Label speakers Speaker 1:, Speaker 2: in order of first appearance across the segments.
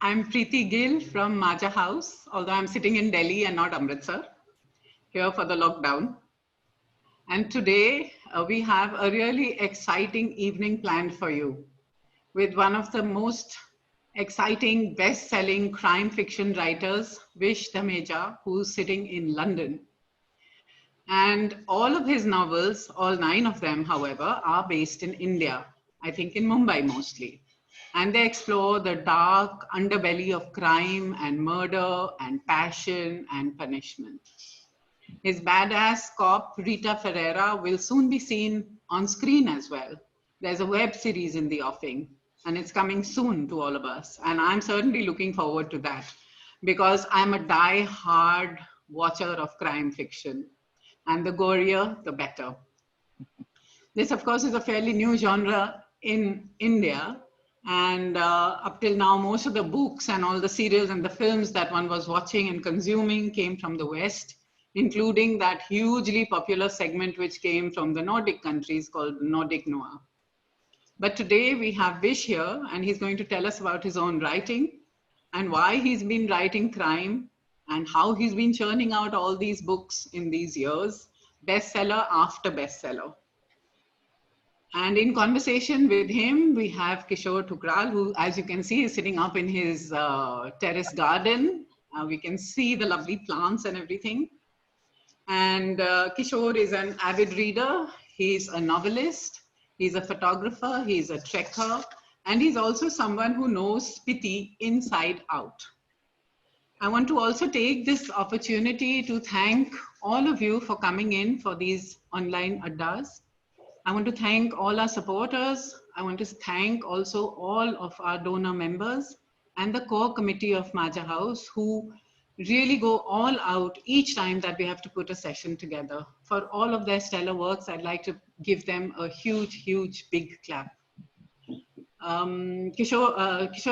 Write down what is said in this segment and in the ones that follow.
Speaker 1: I'm Preeti Gill from Majha House, although I'm sitting in Delhi and not Amritsar, here for the lockdown. And today we have a really exciting evening planned for you with one of the most exciting, best-selling crime fiction writers, VISH DHAMIJA, who's sitting in London. And all of his novels, all 9 of them, however, are based in India, I think in Mumbai mostly. And they explore the dark underbelly of crime and murder and passion and punishment. His badass cop, Rita Ferreira, will soon be seen on screen as well. There's a web series in the offing, and it's coming soon to all of us. And I'm certainly looking forward to that because I'm a die-hard watcher of crime fiction. And the gorier, the better. This, of course, is a fairly new genre in India. And up till now, most of the books and all the serials and the films that one was watching and consuming came from the West, including that hugely popular segment which came from the Nordic countries called Nordic Noir. But today we have Vish here, and he's going to tell us about his own writing and why he's been writing crime and how he's been churning out all these books in these years, bestseller after bestseller. And in conversation with him, we have Kishore Thukral, who, as you can see, is sitting up in his terrace garden. We can see the lovely plants and everything. And Kishore is an avid reader. He's a novelist. He's a photographer. He's a trekker. And he's also someone who knows Spiti inside out. I want to also take this opportunity to thank all of you for coming in for these online addas. I want to thank all our supporters. I want to thank also all of our donor members and the core committee of Majha House who really go all out each time that we have to put a session together. For all of their stellar works, I'd like to give them a huge, huge, big clap. Kishore,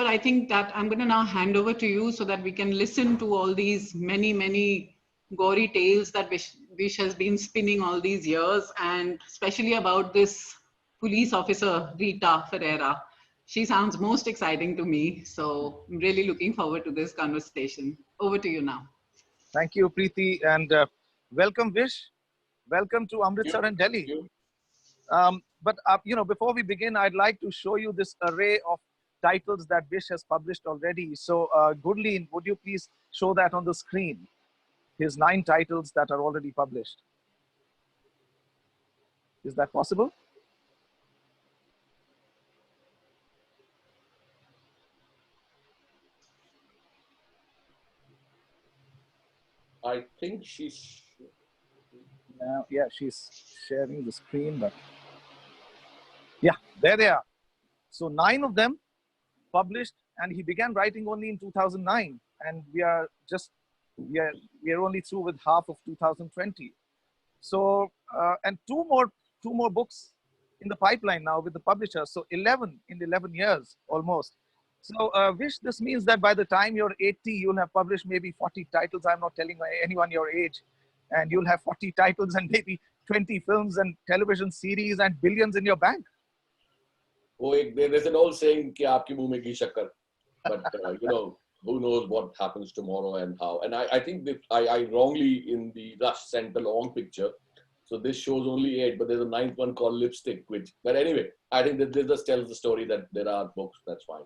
Speaker 1: I think that I'm going to now hand over to you so that we can listen to all these many, many gory tales that Vish has been spinning all these years, and especially about this police officer, Rita Ferreira. She sounds most exciting to me. So I'm really looking forward to this conversation. Over to you now.
Speaker 2: Thank you, Preeti, and welcome, Vish. Welcome to Amritsar and Delhi. But before we begin, I'd like to show you this array of titles that Vish has published already. So, Gurleen, would you please show that on the screen? His 9 titles that are already published. Is that possible?
Speaker 3: I think she's...
Speaker 2: Yeah, she's sharing the screen, but yeah, there they are. So 9 of them published, and he began writing only in 2009, and we are only through with half of 2020. So and two more books in the pipeline now with the publisher. So 11 in 11 years almost. So Vish, this means that by the time you're 80, you'll have published maybe 40 titles. I'm not telling anyone your age. And you'll have 40 titles and maybe 20 films and television series and billions in your bank.
Speaker 3: There's an old saying, ki aapki muh mein ghee shakkar. But who knows what happens tomorrow and how. And I think that I wrongly in the rush sent the long picture. So this shows only 8, but there's a 9th one called Lipstick. But anyway, I think that this just tells the story that there are books. That's fine.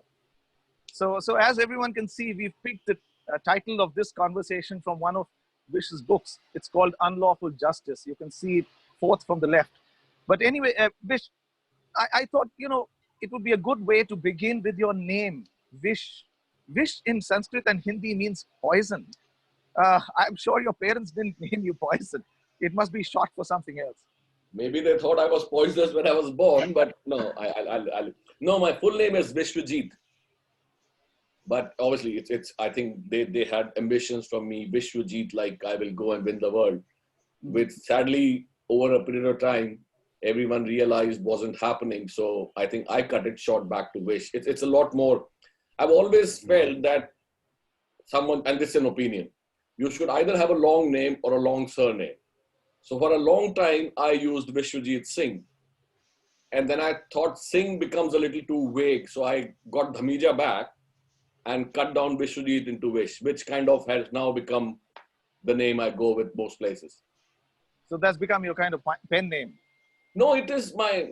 Speaker 2: So as everyone can see, we've picked the title of this conversation from one of Vish's books. It's called Unlawful Justice. You can see it 4th from the left. But anyway, Vish, I thought, it would be a good way to begin with your name, Vish. Vish in Sanskrit and Hindi means poison. I'm sure your parents didn't name you poison. It must be short for something else.
Speaker 3: Maybe they thought I was poisonous when I was born, but no, no, my full name is Vishwajit. But obviously, I think they had ambitions from me, Vishwajit, like I will go and win the world. Which sadly, over a period of time, everyone realized wasn't happening. So I think I cut it short back to Vish. It's a lot more. I've always felt that someone, and this is an opinion, you should either have a long name or a long surname. So for a long time, I used Vishwajit Singh. And then I thought Singh becomes a little too vague. So I got Dhamija back. and cut down Vishwajit into Vish, which kind of has now become the name I go with most places.
Speaker 2: So that's become your kind of pen name.
Speaker 3: No, it is my,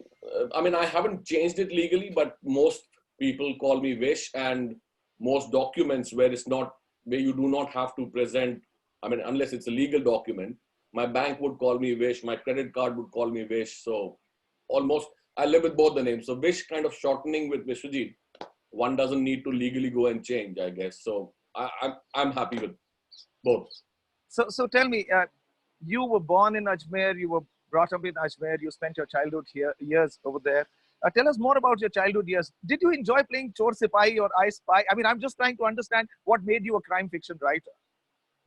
Speaker 3: I mean, I haven't changed it legally, but most people call me Vish, and most documents where it's not, where you do not have to present, I mean, unless it's a legal document, my bank would call me Vish, my credit card would call me Vish. So almost, I live with both the names. So Vish kind of shortening with Vishwajit, one doesn't need to legally go and change, I guess. So I'm happy with both.
Speaker 2: So tell me, you were born in Ajmer, you were brought up in Ajmer, you spent your childhood years over there. Tell us more about your childhood years. Did you enjoy playing Chor Sipahi or I Spy? I mean, I'm just trying to understand what made you a crime fiction writer.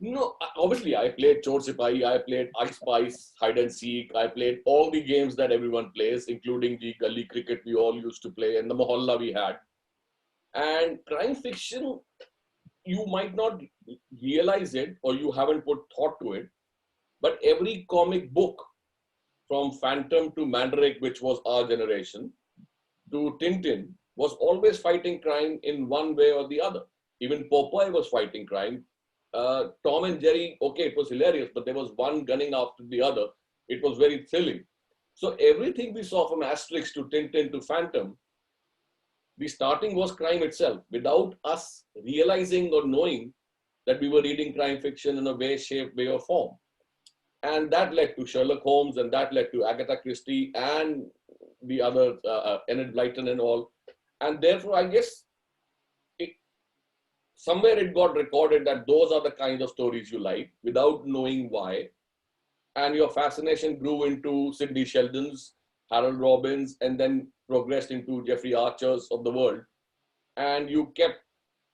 Speaker 3: No, obviously I played Chor Sipahi, I played I Spice, hide and seek, I played all the games that everyone plays, including the gully cricket we all used to play and the mohalla we had. And crime fiction, you might not realize it or you haven't put thought to it, but every comic book from Phantom to Mandrake, which was our generation, to Tintin, was always fighting crime in one way or the other. Even Popeye was fighting crime. Tom and Jerry, okay, it was hilarious, but there was one gunning after the other. It was very thrilling. So everything we saw from Asterix to Tintin to Phantom, the starting was crime itself, without us realizing or knowing that we were reading crime fiction in a way, shape, way, or form. And that led to Sherlock Holmes, and that led to Agatha Christie and the other Enid Blyton and all. And therefore, I guess somewhere it got recorded that those are the kind of stories you like without knowing why. And your fascination grew into Sidney Sheldon's, Harold Robbins, and then progressed into Jeffrey Archer's of the world. And you kept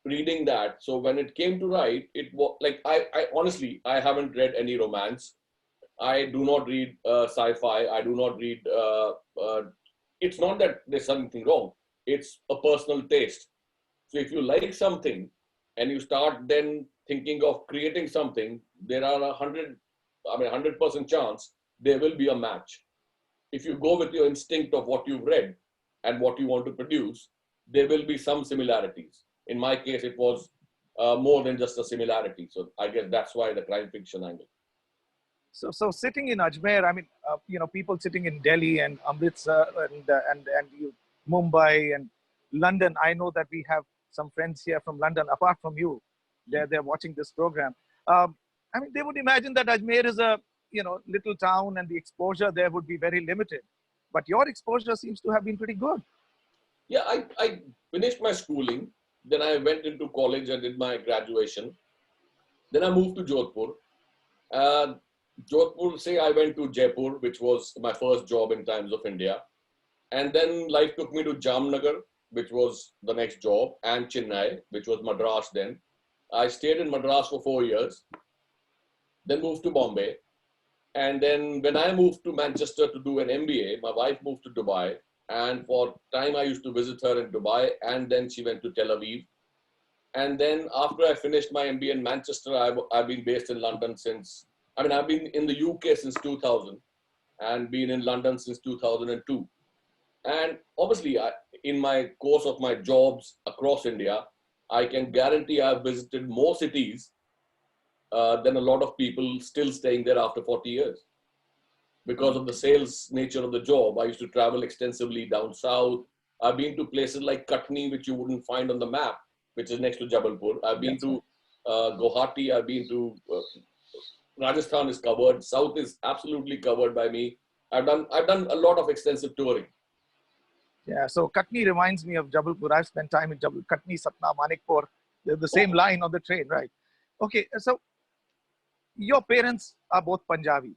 Speaker 3: reading that. So when it came to write, it was like, I honestly, I haven't read any romance. I do not read sci-fi. I do not read, it's not that there's something wrong. It's a personal taste. So if you like something and you start then thinking of creating something, there are 100% chance there will be a match. If you go with your instinct of what you've read and what you want to produce, there will be some similarities. In my case, it was more than just a similarity. So I guess that's why the crime fiction angle.
Speaker 2: So sitting in Ajmer, I mean, people sitting in Delhi and Amritsar and Mumbai and London. I know that we have some friends here from London. Apart from you, they're watching this program. I mean, they would imagine that Ajmer is a little town and the exposure there would be very limited. But your exposure seems to have been pretty good.
Speaker 3: Yeah, I finished my schooling. Then I went into college and did my graduation. Then I moved to Jodhpur. Jodhpur, say I went to Jaipur, which was my first job in Times of India. And then life took me to Jamnagar, which was the next job, and Chennai, which was Madras then. I stayed in Madras for 4 years, then moved to Bombay. And then when I moved to Manchester to do an MBA, my wife moved to Dubai. And for time I used to visit her in Dubai, and then she went to Tel Aviv. And then after I finished my MBA in Manchester, I've been based in London since, I've been in the UK since 2000 and been in London since 2002. And obviously, in my course of my jobs across India, I can guarantee I've visited more cities than a lot of people still staying there after 40 years. Because of the sales nature of the job, I used to travel extensively down south. I've been to places like Katni, which you wouldn't find on the map, which is next to Jabalpur. I've been to Guwahati. I've been to Rajasthan is covered. South is absolutely covered by me. I've done a lot of extensive touring.
Speaker 2: Yeah, so Katni reminds me of Jabalpur. I've spent time in Jabalpur, Katni, Satna, Manikpur. They're the same line on the train, right? Okay, so your parents are both Punjabi,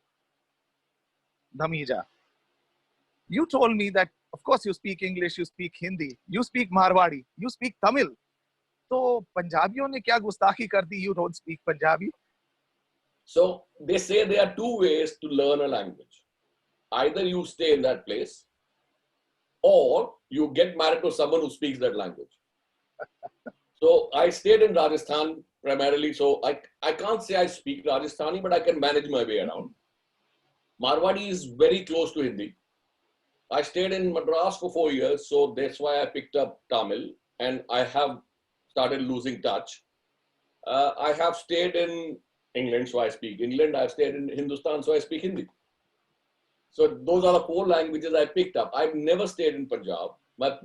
Speaker 2: Dhamija. You told me that, of course, you speak English, you speak Hindi, you speak Marwadi, you speak Tamil. So, Punjabiyon ne kya gustakhi kar di? You don't speak Punjabi?
Speaker 3: So, they say there are two ways to learn a language. Either you stay in that place, or you get married to someone who speaks that language. So I stayed in Rajasthan primarily. So I can't say I speak Rajasthani, but I can manage my way around. Marwadi is very close to Hindi. I stayed in Madras for 4 years. So that's why I picked up Tamil. And I have started losing touch. I have stayed in England, so I speak England. I've stayed in Hindustan, so I speak Hindi. So those are the 4 languages I picked up. I've never stayed in Punjab.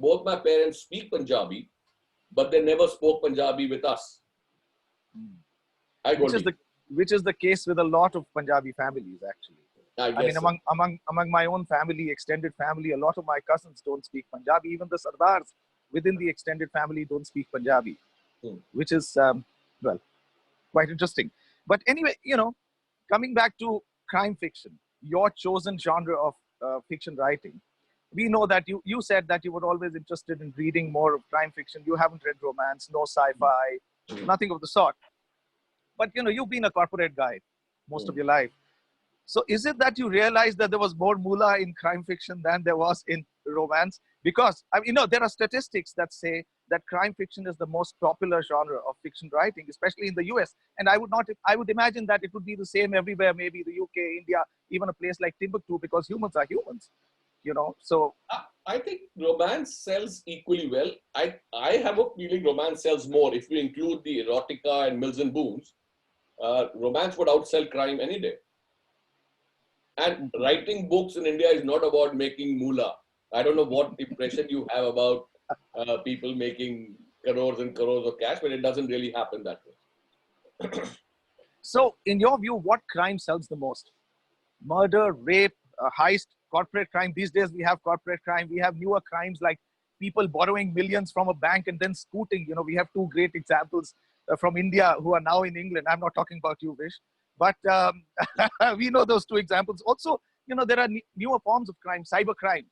Speaker 3: Both my parents speak Punjabi, but they never spoke Punjabi with us.
Speaker 2: Which is the case with a lot of Punjabi families, actually. I mean, among my own family, extended family, a lot of my cousins don't speak Punjabi. Even the Sardars within the extended family don't speak Punjabi, which is, well, quite interesting. But anyway, you know, coming back to crime fiction, your chosen genre of fiction writing, we know that you said that you were always interested in reading more of crime fiction. You haven't read romance, no sci-fi, nothing of the sort. But, you know, you've been a corporate guy most of your life. So is it that you realized that there was more moolah in crime fiction than there was in romance? Because, I mean, you know, there are statistics that say that crime fiction is the most popular genre of fiction writing, especially in the US. And I would imagine that it would be the same everywhere, maybe the UK, India, even a place like Timbuktu, because humans are humans, you know. So
Speaker 3: I think romance sells equally well. I have a feeling romance sells more. If we include the erotica and Mills and Boons, romance would outsell crime any day. And writing books in India is not about making moolah. I don't know what impression you have about people making crores and crores of cash, but it doesn't really happen that way.
Speaker 2: So in your view, what crime sells the most? Murder, rape, heist, corporate crime? These days we have corporate crime. We have newer crimes like people borrowing millions from a bank and then scooting. You know, we have 2 great examples from India who are now in England. I'm not talking about you, Vish. But we know those 2 examples. Also, you know, there are newer forms of crime, cyber crime,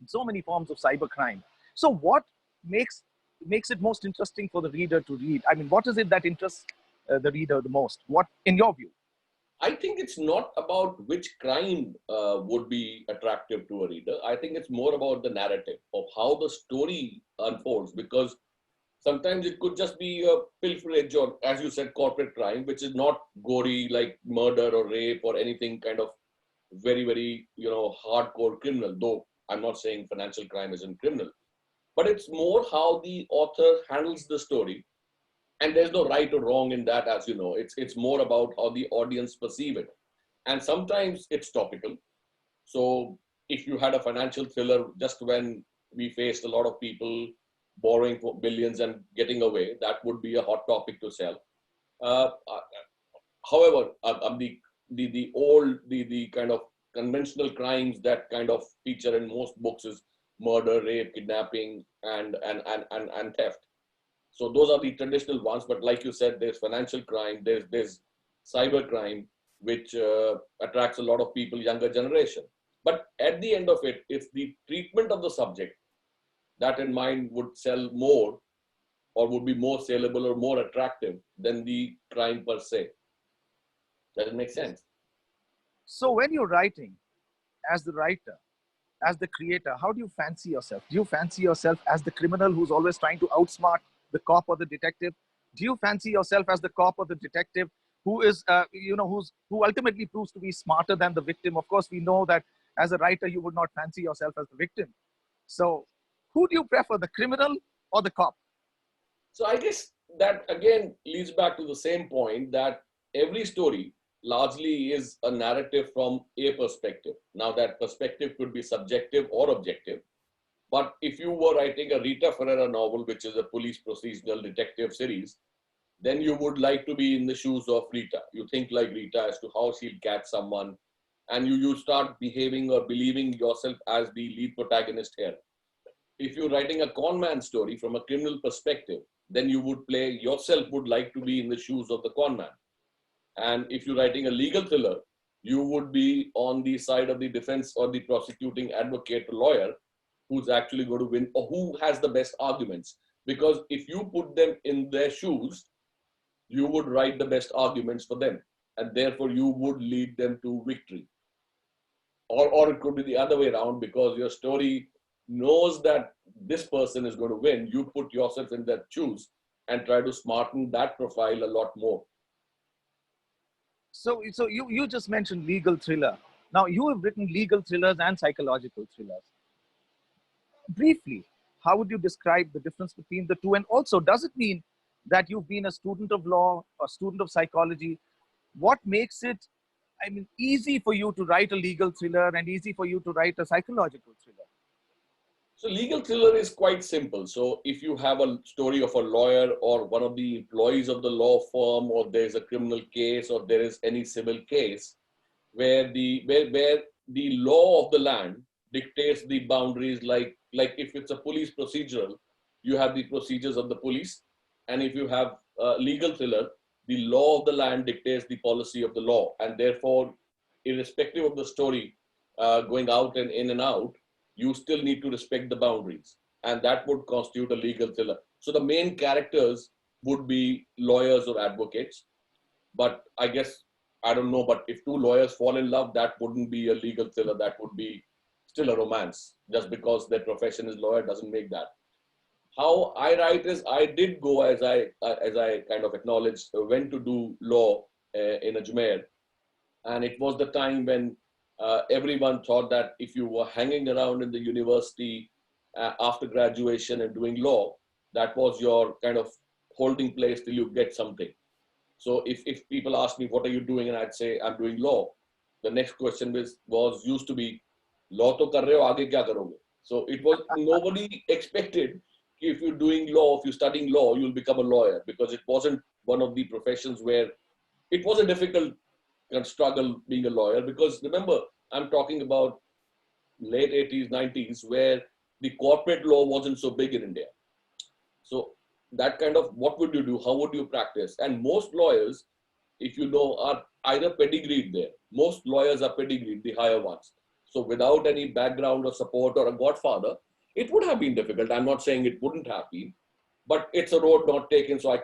Speaker 2: so many forms of cyber crime. So what makes it most interesting for the reader to read? I mean, what is it that interests the reader the most? What, in your view?
Speaker 3: I think it's not about which crime would be attractive to a reader. I think it's more about the narrative of how the story unfolds, because sometimes it could just be a pilferage or, as you said, corporate crime, which is not gory like murder or rape or anything kind of very, very, you know, hardcore criminal, though I'm not saying financial crime isn't criminal. But it's more how the author handles the story. And there's no right or wrong in that, as you know. It's more about how the audience perceive it. And sometimes it's topical. So if you had a financial thriller just when we faced a lot of people borrowing for billions and getting away, that would be a hot topic to sell. However, the kind of conventional crimes that kind of feature in most books is murder, rape, kidnapping, and theft. So those are the traditional ones. But like you said, there's financial crime, there's cyber crime, which attracts a lot of people, younger generation. But at the end of it, it's the treatment of the subject that in mind would sell more, or would be more saleable or more attractive than the crime per se. Does it make sense?
Speaker 2: So when you're writing, as the writer, as the creator, how do you fancy yourself? Do you fancy yourself as the criminal who's always trying to outsmart the cop or the detective? Do you fancy yourself as the cop or the detective who is, who ultimately proves to be smarter than the victim? Of course, we know that as a writer, you would not fancy yourself as the victim. So who do you prefer, the criminal or the cop?
Speaker 3: So I guess that again leads back to the same point that every story largely is a narrative from a perspective. Now that perspective could be subjective or objective. But if you were writing a Rita Ferreira novel, which is a police procedural detective series, then you would like to be in the shoes of Rita. You think like Rita as to how she'll catch someone, and you start behaving or believing yourself as the lead protagonist here. If you're writing a con man story from a criminal perspective, then you would would like to be in the shoes of the con man. And if you're writing a legal thriller, you would be on the side of the defense or the prosecuting advocate or lawyer who's actually going to win, or who has the best arguments. Because if you put them in their shoes, you would write the best arguments for them. And therefore you would lead them to victory. Or it could be the other way around, because your story knows that this person is going to win. You put yourself in their shoes and try to smarten that profile a lot more.
Speaker 2: So you just mentioned legal thriller. Now you have written legal thrillers and psychological thrillers. Briefly, how would you describe the difference between the two? And also, does it mean that you've been a student of law, a student of psychology. What makes it, I mean, easy for you to write a legal thriller and easy for you to write a psychological thriller?
Speaker 3: So legal thriller is quite simple. So if you have a story of a lawyer or one of the employees of the law firm, or there's a criminal case, or there is any civil case where the law of the land dictates the boundaries, like if it's a police procedural, you have the procedures of the police. And if you have a legal thriller, the law of the land dictates the policy of the law. And therefore, irrespective of the story going out and in and out, you still need to respect the boundaries. And that would constitute a legal thriller. So the main characters would be lawyers or advocates. But I guess, I don't know, but if two lawyers fall in love, that wouldn't be a legal thriller. That would be still a romance. Just because their profession is lawyer doesn't make that. How I write is, I did go, as I kind of acknowledged, went to do law in Ajmer. And it was the time when everyone thought that if you were hanging around in the university after graduation and doing law, that was your kind of holding place till you get something. So if people ask me, what are you doing? And I'd say, I'm doing law. The next question used to be, law to kar rahe ho, aage kya karoge? So it was, nobody expected if you're doing law, if you're studying law, you'll become a lawyer, because it wasn't one of the professions where it was a difficult struggle being a lawyer. Because remember, I'm talking about late 80s, 90s, where the corporate law wasn't so big in India. So that kind of, what would you do? How would you practice? And most lawyers, if you know, are either pedigreed there. Most lawyers are pedigreed, the higher ones. So without any background or support or a godfather, it would have been difficult. I'm not saying it wouldn't have been, but it's a road not taken. So I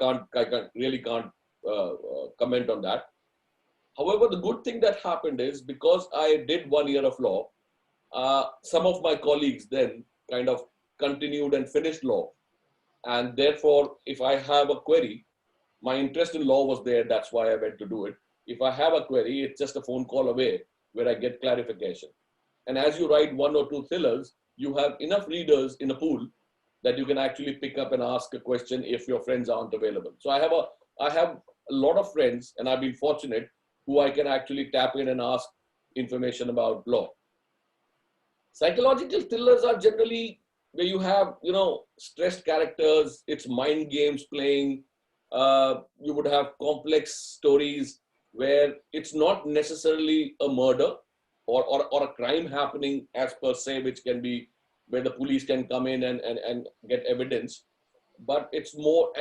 Speaker 3: really can't comment on that. However, the good thing that happened is, because I did 1 year of law, some of my colleagues then kind of continued and finished law. And therefore, if I have a query, my interest in law was there. That's why I went to do it. If I have a query, it's just a phone call away where I get clarification. And as you write 1 or 2 thrillers, you have enough readers in a pool that you can actually pick up and ask a question if your friends aren't available. So I have a lot of friends, and I've been fortunate, who I can actually tap in and ask information about law. Psychological thrillers are generally where you have, stressed characters, it's mind games playing. You would have complex stories where it's not necessarily a murder or a crime happening as per se, which can be where the police can come in and get evidence. But it's more,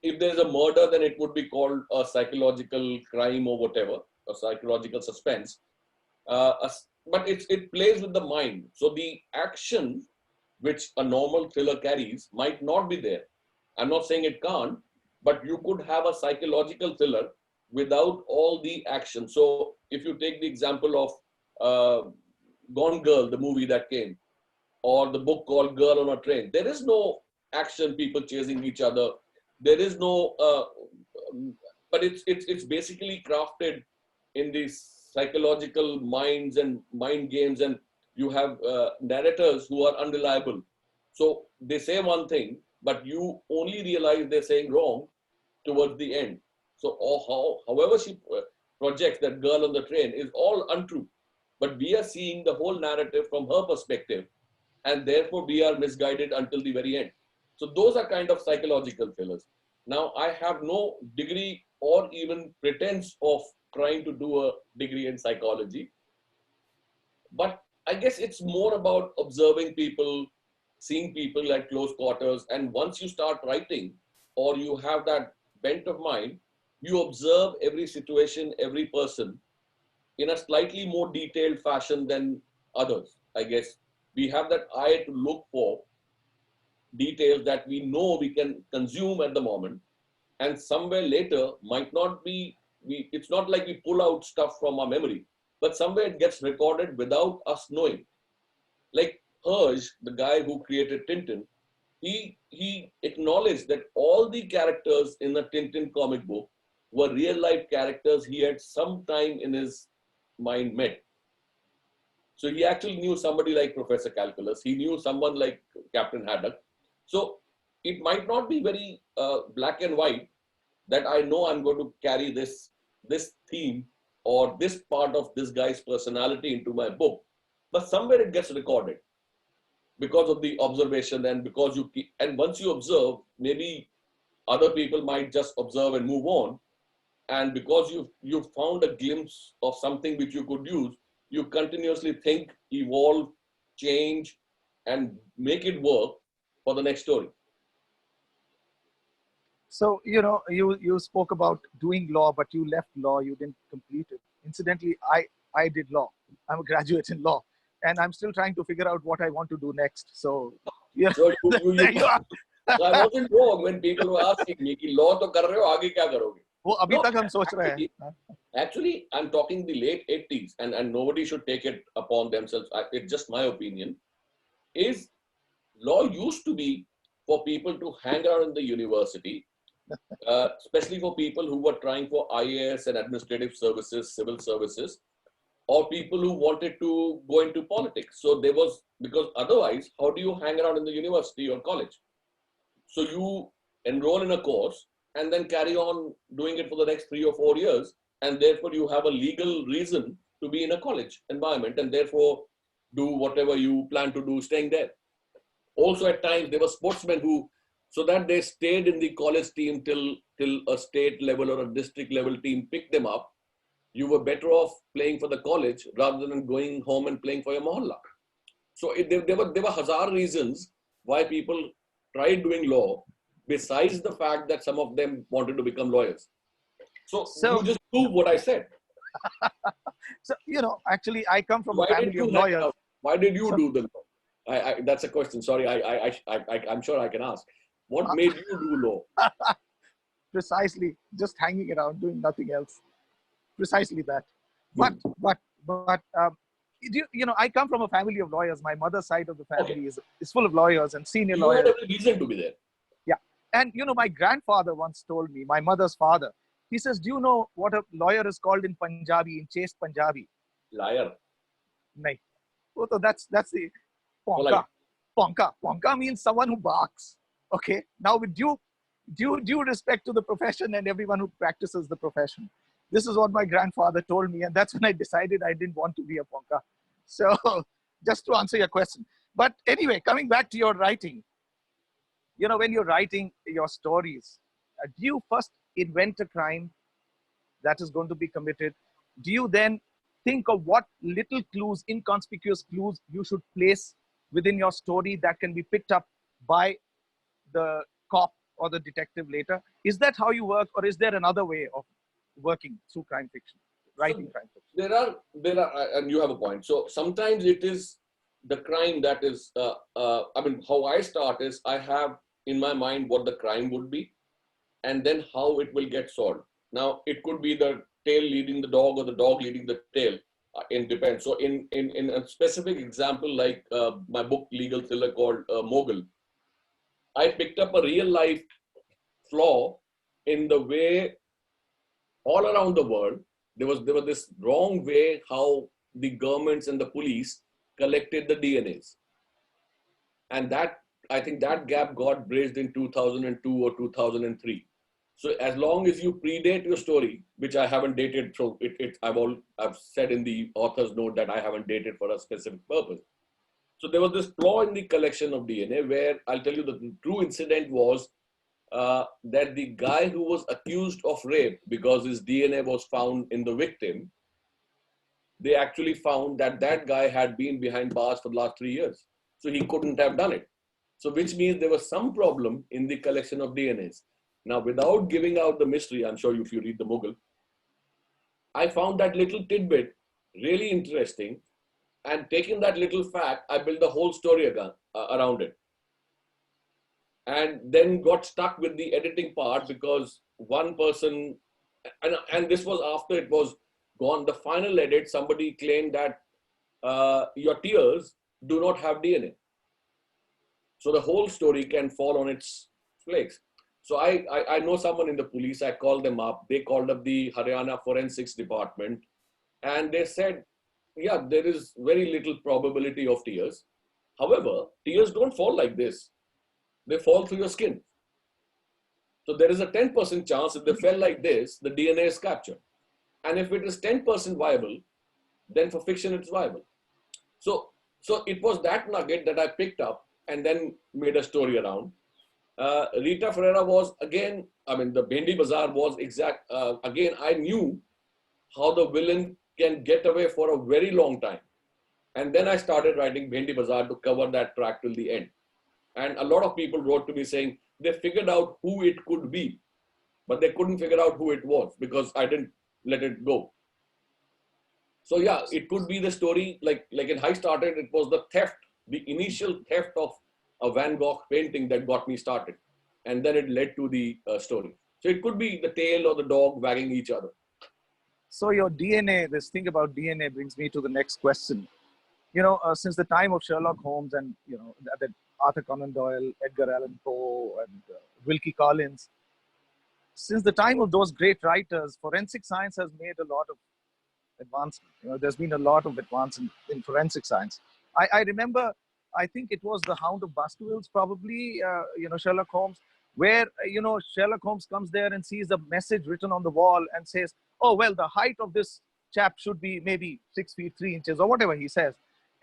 Speaker 3: if there's a murder, then it would be called a psychological crime or whatever, a psychological suspense. But it plays with the mind. So the action which a normal thriller carries might not be there. I'm not saying it can't, but you could have a psychological thriller without all the action. So if you take the example of Gone Girl, the movie that came, or the book called Girl on a Train, there is no action, people chasing each other. There is no, but it's basically crafted in these psychological minds and mind games, and you have narrators who are unreliable. So they say one thing, but you only realize they're saying wrong towards the end. So however she projects that girl on the train is all untrue, but we are seeing the whole narrative from her perspective, and therefore we are misguided until the very end. So those are kind of psychological thrillers. Now, I have no degree or even pretense of trying to do a degree in psychology, but I guess it's more about observing people, seeing people at close quarters. And once you start writing, or you have that bent of mind, you observe every situation, every person in a slightly more detailed fashion than others. I guess we have that eye to look for details that we know we can consume at the moment, and somewhere later might not be, it's not like we pull out stuff from our memory, but somewhere it gets recorded without us knowing. Like Herge, the guy who created Tintin, he acknowledged that all the characters in the Tintin comic book were real life characters he had sometime in his mind met. So he actually knew somebody like Professor Calculus. He knew someone like Captain Haddock. So it might not be very black and white, that I know I'm going to carry this theme or this part of this guy's personality into my book, but somewhere it gets recorded because of the observation, and because you keep, and once you observe, maybe other people might just observe and move on, and because you've found a glimpse of something which you could use, you continuously think, evolve, change, and make it work for the next story.
Speaker 2: So, you spoke about doing law, but you left law, you didn't complete it. Incidentally, I did law. I'm a graduate in law, and I'm still trying to figure out what I want to do next. So,
Speaker 3: So
Speaker 2: there you are.
Speaker 3: so I wasn't wrong when people were asking me, कि law तो कर रहे हो, आगे क्या करोगे?
Speaker 2: वो अभी
Speaker 3: No,
Speaker 2: तक हम सोच रहे हैं.
Speaker 3: Actually, I'm talking the late 80s, and nobody should take it upon themselves. It's just my opinion. Is law used to be for people to hang around in the university, especially for people who were trying for IAS and administrative services, civil services, or people who wanted to go into politics. So there was, because otherwise, how do you hang around in the university or college? So you enroll in a course and then carry on doing it for the next 3 or 4 years. And therefore you have a legal reason to be in a college environment, and therefore do whatever you plan to do staying there. Also at times there were sportsmen who, so that they stayed in the college team till a state level or a district level team picked them up. You were better off playing for the college rather than going home and playing for your mohalla. So there were hazard reasons why people tried doing law, besides the fact that some of them wanted to become lawyers. So you just prove what I said.
Speaker 2: So, actually, I come from a family of lawyers.
Speaker 3: Why did you do the law? That's a question. Sorry, I'm sure I can ask. What made you do law?
Speaker 2: Precisely, just hanging around, doing nothing else. Precisely that. But I come from a family of lawyers. My mother's side of the family is full of lawyers and senior lawyers.
Speaker 3: You had every reason to be there.
Speaker 2: Yeah. And, my grandfather once told me, my mother's father, he says, do you know what a lawyer is called in Punjabi, in chaste Punjabi?
Speaker 3: Liar.
Speaker 2: Nahi. So that's the ponka. Ponka. Ponka means someone who barks. Okay. Now, with due respect to the profession and everyone who practices the profession, this is what my grandfather told me, and that's when I decided I didn't want to be a ponka. So, just to answer your question. But anyway, coming back to your writing, when you're writing your stories, do you first invent a crime that is going to be committed? Do you then think of what little clues, inconspicuous clues, you should place within your story that can be picked up by the cop or the detective later? Is that how you work, or is there another way of working through crime fiction, writing crime fiction?
Speaker 3: There are, and you have a point. So sometimes it is the crime that is, how I start is I have in my mind what the crime would be, and then how it will get solved. Now, it could be the tail leading the dog or the dog leading the tail. It depends. So in a specific example, like my book, legal thriller called Mogul, I picked up a real life flaw in the way all around the world, there was this wrong way how the governments and the police collected the DNAs. And that, I think that gap got bridged in 2002 or 2003. So as long as you predate your story, which I haven't dated, so I've said in the author's note that I haven't dated for a specific purpose. So there was this flaw in the collection of DNA where I'll tell you the true incident was that the guy who was accused of rape, because his DNA was found in the victim, they actually found that that guy had been behind bars for the last 3 years. So he couldn't have done it. So which means there was some problem in the collection of DNAs. Now, without giving out the mystery, I'm sure if you read the Mughal, I found that little tidbit really interesting, and taking that little fact, I built the whole story around it. And then got stuck with the editing part because one person, and this was after it was gone, the final edit, somebody claimed that your tears do not have DNA. So the whole story can fall on its flakes. So I know someone in the police, I called them up, they called up the Haryana Forensics Department, and they said, yeah, there is very little probability of tears. However, tears don't fall like this. They fall through your skin. So there is a 10% chance if they fell like this, the DNA is captured. And if it is 10% viable, then for fiction it's viable. So it was that nugget that I picked up and then made a story around. Rita Ferreira was again, I mean, the Bhendi Bazaar was again, I knew how the villain can get away for a very long time. And then I started writing Bhendi Bazaar to cover that track till the end. And a lot of people wrote to me saying they figured out who it could be, but they couldn't figure out who it was because I didn't let it go. So yeah, it could be the story, like in High Started, it was the theft, the initial theft of a Van Gogh painting that got me started. And then it led to the story. So it could be the tail or the dog wagging each other.
Speaker 2: So your DNA, this thing about DNA brings me to the next question. You know, since the time of Sherlock Holmes and, you know, that Arthur Conan Doyle, Edgar Allan Poe, and Wilkie Collins, since the time of those great writers, forensic science has made a lot of advancement. You know, there's been a lot of advance in forensic science. I remember, I think it was The Hound of Baskervilles, probably, you know, Sherlock Holmes, where, you know, Sherlock Holmes comes there and sees a message written on the wall and says, oh, well, the height of this chap should be maybe 6 feet 3 inches or whatever he says.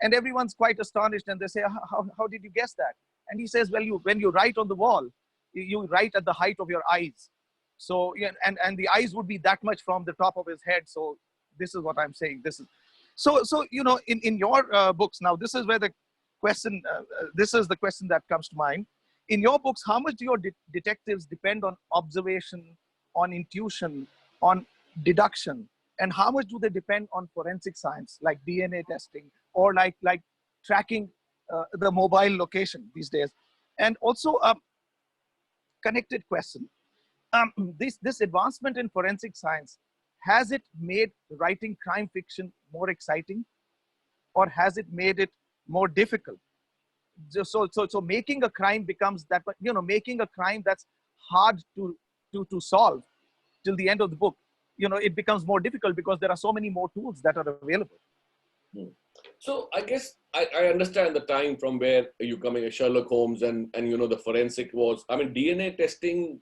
Speaker 2: And everyone's quite astonished and they say, how did you guess that? And he says, well, when you write on the wall, you write at the height of your eyes. So, yeah, and the eyes would be that much from the top of his head. So this is what I'm saying. This is, so you know, in your books, now this is where the question, this is the question that comes to mind. In your books, how much do your detectives depend on observation, on intuition, on deduction? And how much do they depend on forensic science, like DNA testing, or like tracking the mobile location these days? And also a connected question. This advancement in forensic science, has it made writing crime fiction more exciting, or has it made it more difficult? So making a crime becomes that, you know, making a crime that's hard to solve till the end of the book, you know, it becomes more difficult because there are so many more tools that are available.
Speaker 3: So I guess I understand the time from where you coming, Sherlock Holmes and you know, the forensic was, I mean, DNA testing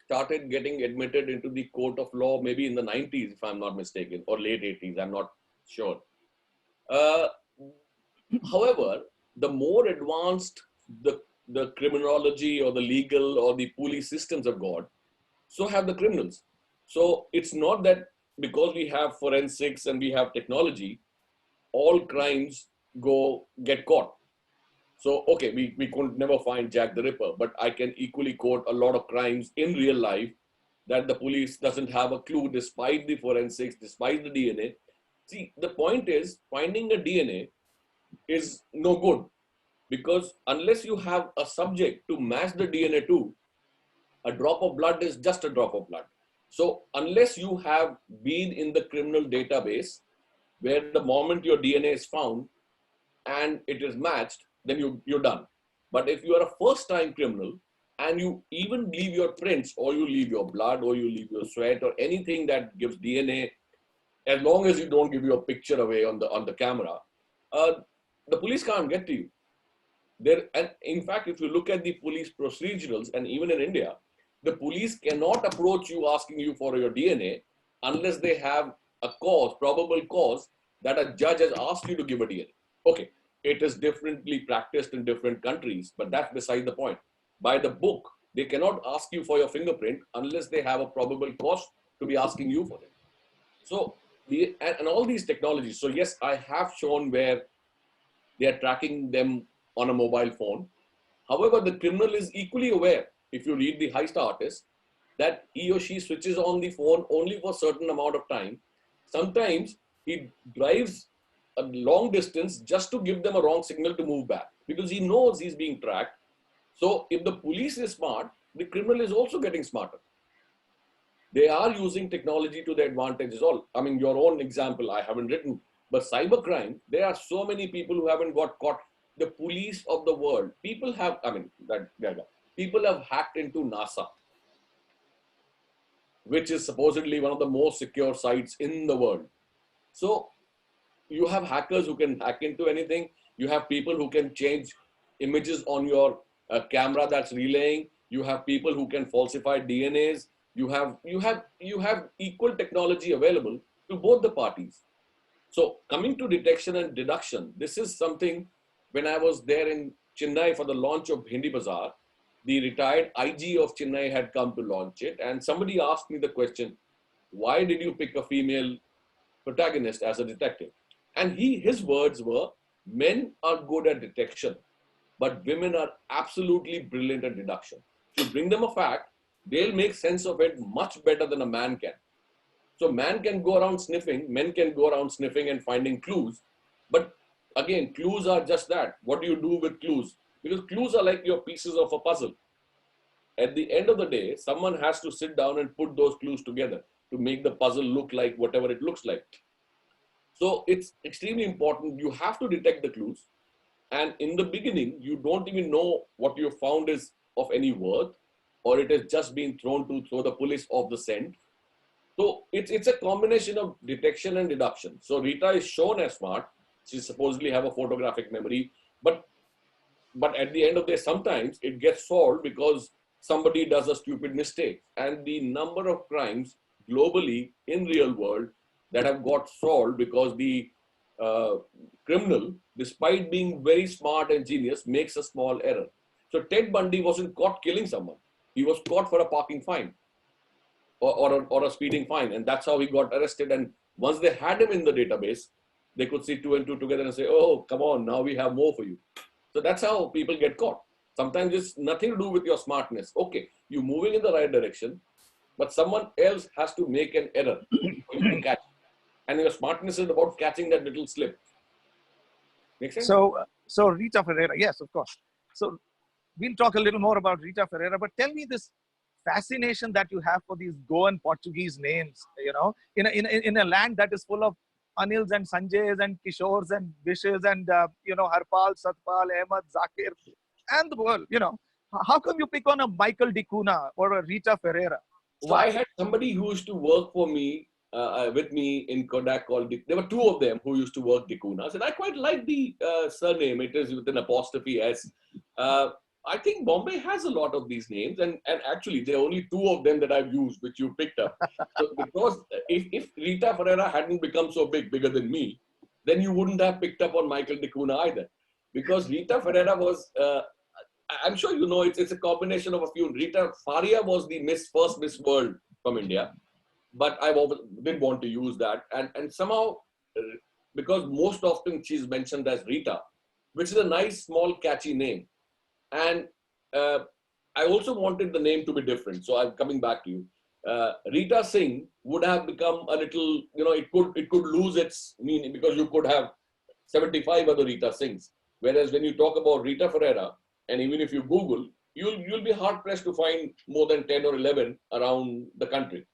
Speaker 3: started getting admitted into the court of law maybe in the 90s, if I'm not mistaken, or late 80s, I'm not sure. However, the more advanced the criminology or the legal or the police systems have got, so have the criminals. So it's not that because we have forensics and we have technology, all crimes get caught. So, okay, we could never find Jack the Ripper, but I can equally quote a lot of crimes in real life that the police doesn't have a clue despite the forensics, despite the DNA. See, the point is finding a DNA is no good because unless you have a subject to match the DNA to, a drop of blood is just a drop of blood. So unless you have been in the criminal database where the moment your DNA is found and it is matched, then you're done. But if you are a first-time criminal and you even leave your prints or you leave your blood or you leave your sweat or anything that gives DNA, as long as you don't give your picture away on the camera, the police can't get to you. And in fact, if you look at the police procedurals, and even in India, the police cannot approach you asking you for your DNA unless they have a cause, probable cause, that a judge has asked you to give a DNA. Okay, it is differently practiced in different countries, but that's beside the point. By the book, they cannot ask you for your fingerprint unless they have a probable cause to be asking you for it. So, and all these technologies, so yes, I have shown where they are tracking them on a mobile phone. However, the criminal is equally aware, if you read the heist artist, that he or she switches on the phone only for a certain amount of time. Sometimes he drives a long distance just to give them a wrong signal to move back because he knows he's being tracked. So if the police is smart, the criminal is also getting smarter. They are using technology to their advantage as well. I mean, your own example, I haven't written, but cybercrime, there are so many people who haven't got caught. The police of the world, people have, I mean, people have hacked into NASA, which is supposedly one of the most secure sites in the world. So you have hackers who can hack into anything. You have people who can change images on your camera that's relaying. You have people who can falsify DNAs. You have equal technology available to both the parties. So coming to detection and deduction, this is something when I was there in Chennai for the launch of Hindi Bazaar, the retired IG of Chennai had come to launch it. And somebody asked me the question, why did you pick a female protagonist as a detective? And his words were, men are good at detection, but women are absolutely brilliant at deduction. If you bring them a fact, they'll make sense of it much better than a man can. So man can go around sniffing, men can go around sniffing and finding clues. But again, clues are just that. What do you do with clues? Because clues are like your pieces of a puzzle. At the end of the day, someone has to sit down and put those clues together to make the puzzle look like whatever it looks like. So it's extremely important. You have to detect the clues. And in the beginning, you don't even know what you found is of any worth, or it has just been thrown to throw the police off the scent. So it's a combination of detection and deduction. So Rita is shown as smart. She supposedly have a photographic memory, but at the end of the day, sometimes it gets solved because somebody does a stupid mistake. And the number of crimes globally in real world that have got solved because the criminal, despite being very smart and genius, makes a small error. So Ted Bundy wasn't caught killing someone. He was caught for a parking fine or a speeding fine. And that's how he got arrested. And once they had him in the database, they could see 2 and 2 together and say, oh, come on, now we have more for you. So that's how people get caught. Sometimes it's nothing to do with your smartness. Okay, you're moving in the right direction, but someone else has to make an error for you to catch. And your smartness is about catching that little slip. Make sense?
Speaker 2: So Rita Ferreira, yes, of course. So we'll talk a little more about Rita Ferreira, but tell me this fascination that you have for these Goan Portuguese names, you know, in a land that is full of Anils and Sanjays and Kishores and Vishes and, you know, Harpal, Satpal, Ahmed, Zakir, and the world, you know. How come you pick on a Michael D'Cunha or a Rita Ferreira?
Speaker 3: So I had somebody who used to work for me, with me in Kodak called, there were 2 of them who used to work D'Cunha. And I quite like the surname. It is with an apostrophe S. I think Bombay has a lot of these names, and actually there are only 2 of them that I've used, which you picked up. So because if Rita Ferreira hadn't become so bigger than me, then you wouldn't have picked up on Michael D'Cunha either. Because Rita Ferreira was, I'm sure you know, it's a combination of a few. Rita Faria was the first Miss World from India, but I didn't want to use that. And somehow, because most often she's mentioned as Rita, which is a nice, small, catchy name. And I also wanted the name to be different. So I'm coming back to you. Rita Singh would have become a little, you know, it could lose its meaning because you could have 75 other Rita Singhs. Whereas when you talk about Rita Ferreira, and even if you Google, you'll be hard pressed to find more than 10 or 11 around the country.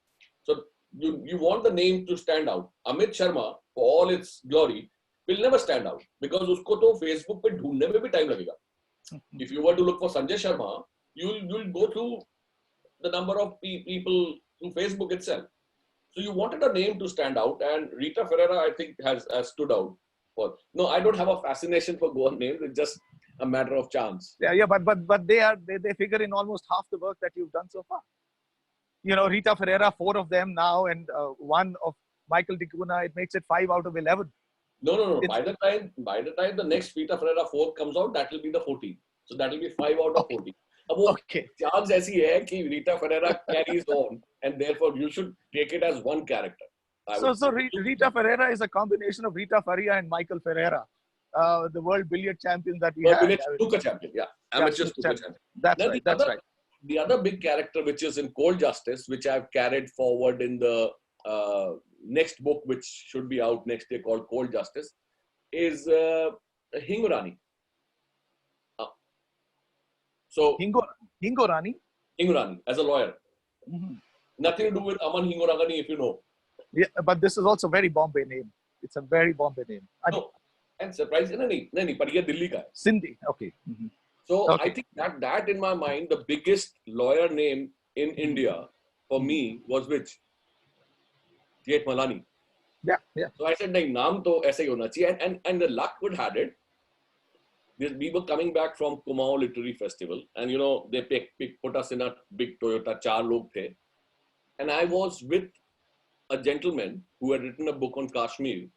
Speaker 3: So you want the name to stand out. Amit Sharma, for all its glory, will never stand out because usko to Facebook pe dhoondne mein bhi time lagega. If you were to look for Sanjay Sharma, you'll go through the number of people through Facebook itself. So you wanted a name to stand out, and Rita Ferreira, I think, has stood out. No, I don't have a fascination for Goan names. It's just a matter of chance.
Speaker 2: Yeah, but they figure in almost half the work that you've done so far. You know, Rita Ferreira, 4 of them now, and 1 of Michael D'Cunha. It makes it 5 out of 11.
Speaker 3: No. By the time the next Rita Ferreira 4 comes out, that will be the 14. So that will be 5 out of 14.
Speaker 2: Okay.
Speaker 3: Chance ऐसी है कि Rita Ferreira carries on, and therefore you should take it as one character.
Speaker 2: So Rita Ferreira is a combination of Rita Faria and Michael Ferreira, the world billiard champion that we had.
Speaker 3: Snooker champion, yeah. Amateur snooker champion.
Speaker 2: That's right. That's right.
Speaker 3: The other big character, which is in Cold Justice, which I've carried forward in the next book, which should be out next year, called Cold Justice, is Hingorani. So
Speaker 2: Hingorani?
Speaker 3: Hingorani, as a lawyer.
Speaker 2: Mm-hmm.
Speaker 3: Nothing to do with Aman Hingorani, if you know.
Speaker 2: Yeah, but this is also very Bombay name. It's a very Bombay name.
Speaker 3: No, and surprisingly, but ye Delhi ka hai.
Speaker 2: Sindhi, okay. Mm-hmm.
Speaker 3: So okay. I think that in my mind, the biggest lawyer name in India for me was which? J. Malani.
Speaker 2: Yeah.
Speaker 3: So I said, naam to aise hi hona chahiye. And the luck would have it. we were coming back from Kumaon Literary Festival, and you know, they put us in a big Toyota, 4 log the, and I was with a gentleman who had written a book on Kashmir,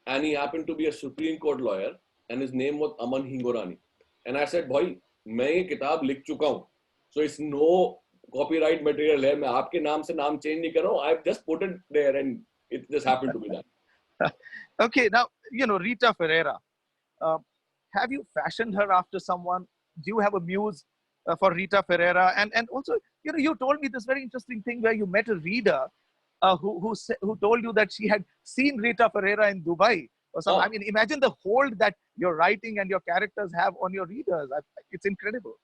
Speaker 3: and he happened to be a Supreme Court lawyer, and his name was Aman Hingorani. And I said, "Bhai, मैं ये किताब लिख चुका हूँ, so it's no copyright material है, मैं आपके नाम से नाम change नहीं कर रहा हूँ, I've just put it there, and it just happened to be that."
Speaker 2: Okay, now, you know, Rita Ferreira, have you fashioned her after someone? Do you have a muse for Rita Ferreira? And also, you know, you told me this very interesting thing where you met a reader who told you that she had seen Rita Ferreira in Dubai or something.
Speaker 3: Oh.
Speaker 2: I mean, imagine the hold that your writing and your characters have on your readers. It's incredible.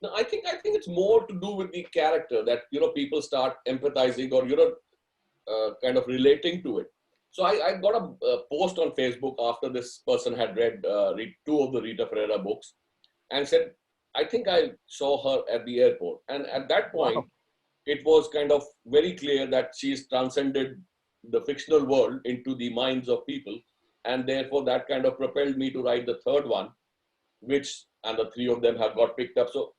Speaker 3: No, I think it's more to do with the character that, you know, people start empathizing or, you know, kind of relating to it. So I got a post on Facebook after this person had read 2 of the Rita Ferreira books and said, I think I saw her at the airport. And at that point,
Speaker 2: Wow.
Speaker 3: It was kind of very clear that she's transcended the fictional world into the minds of people. And therefore, that kind of propelled me to write the 3rd one, and the 3 of them have got picked up. So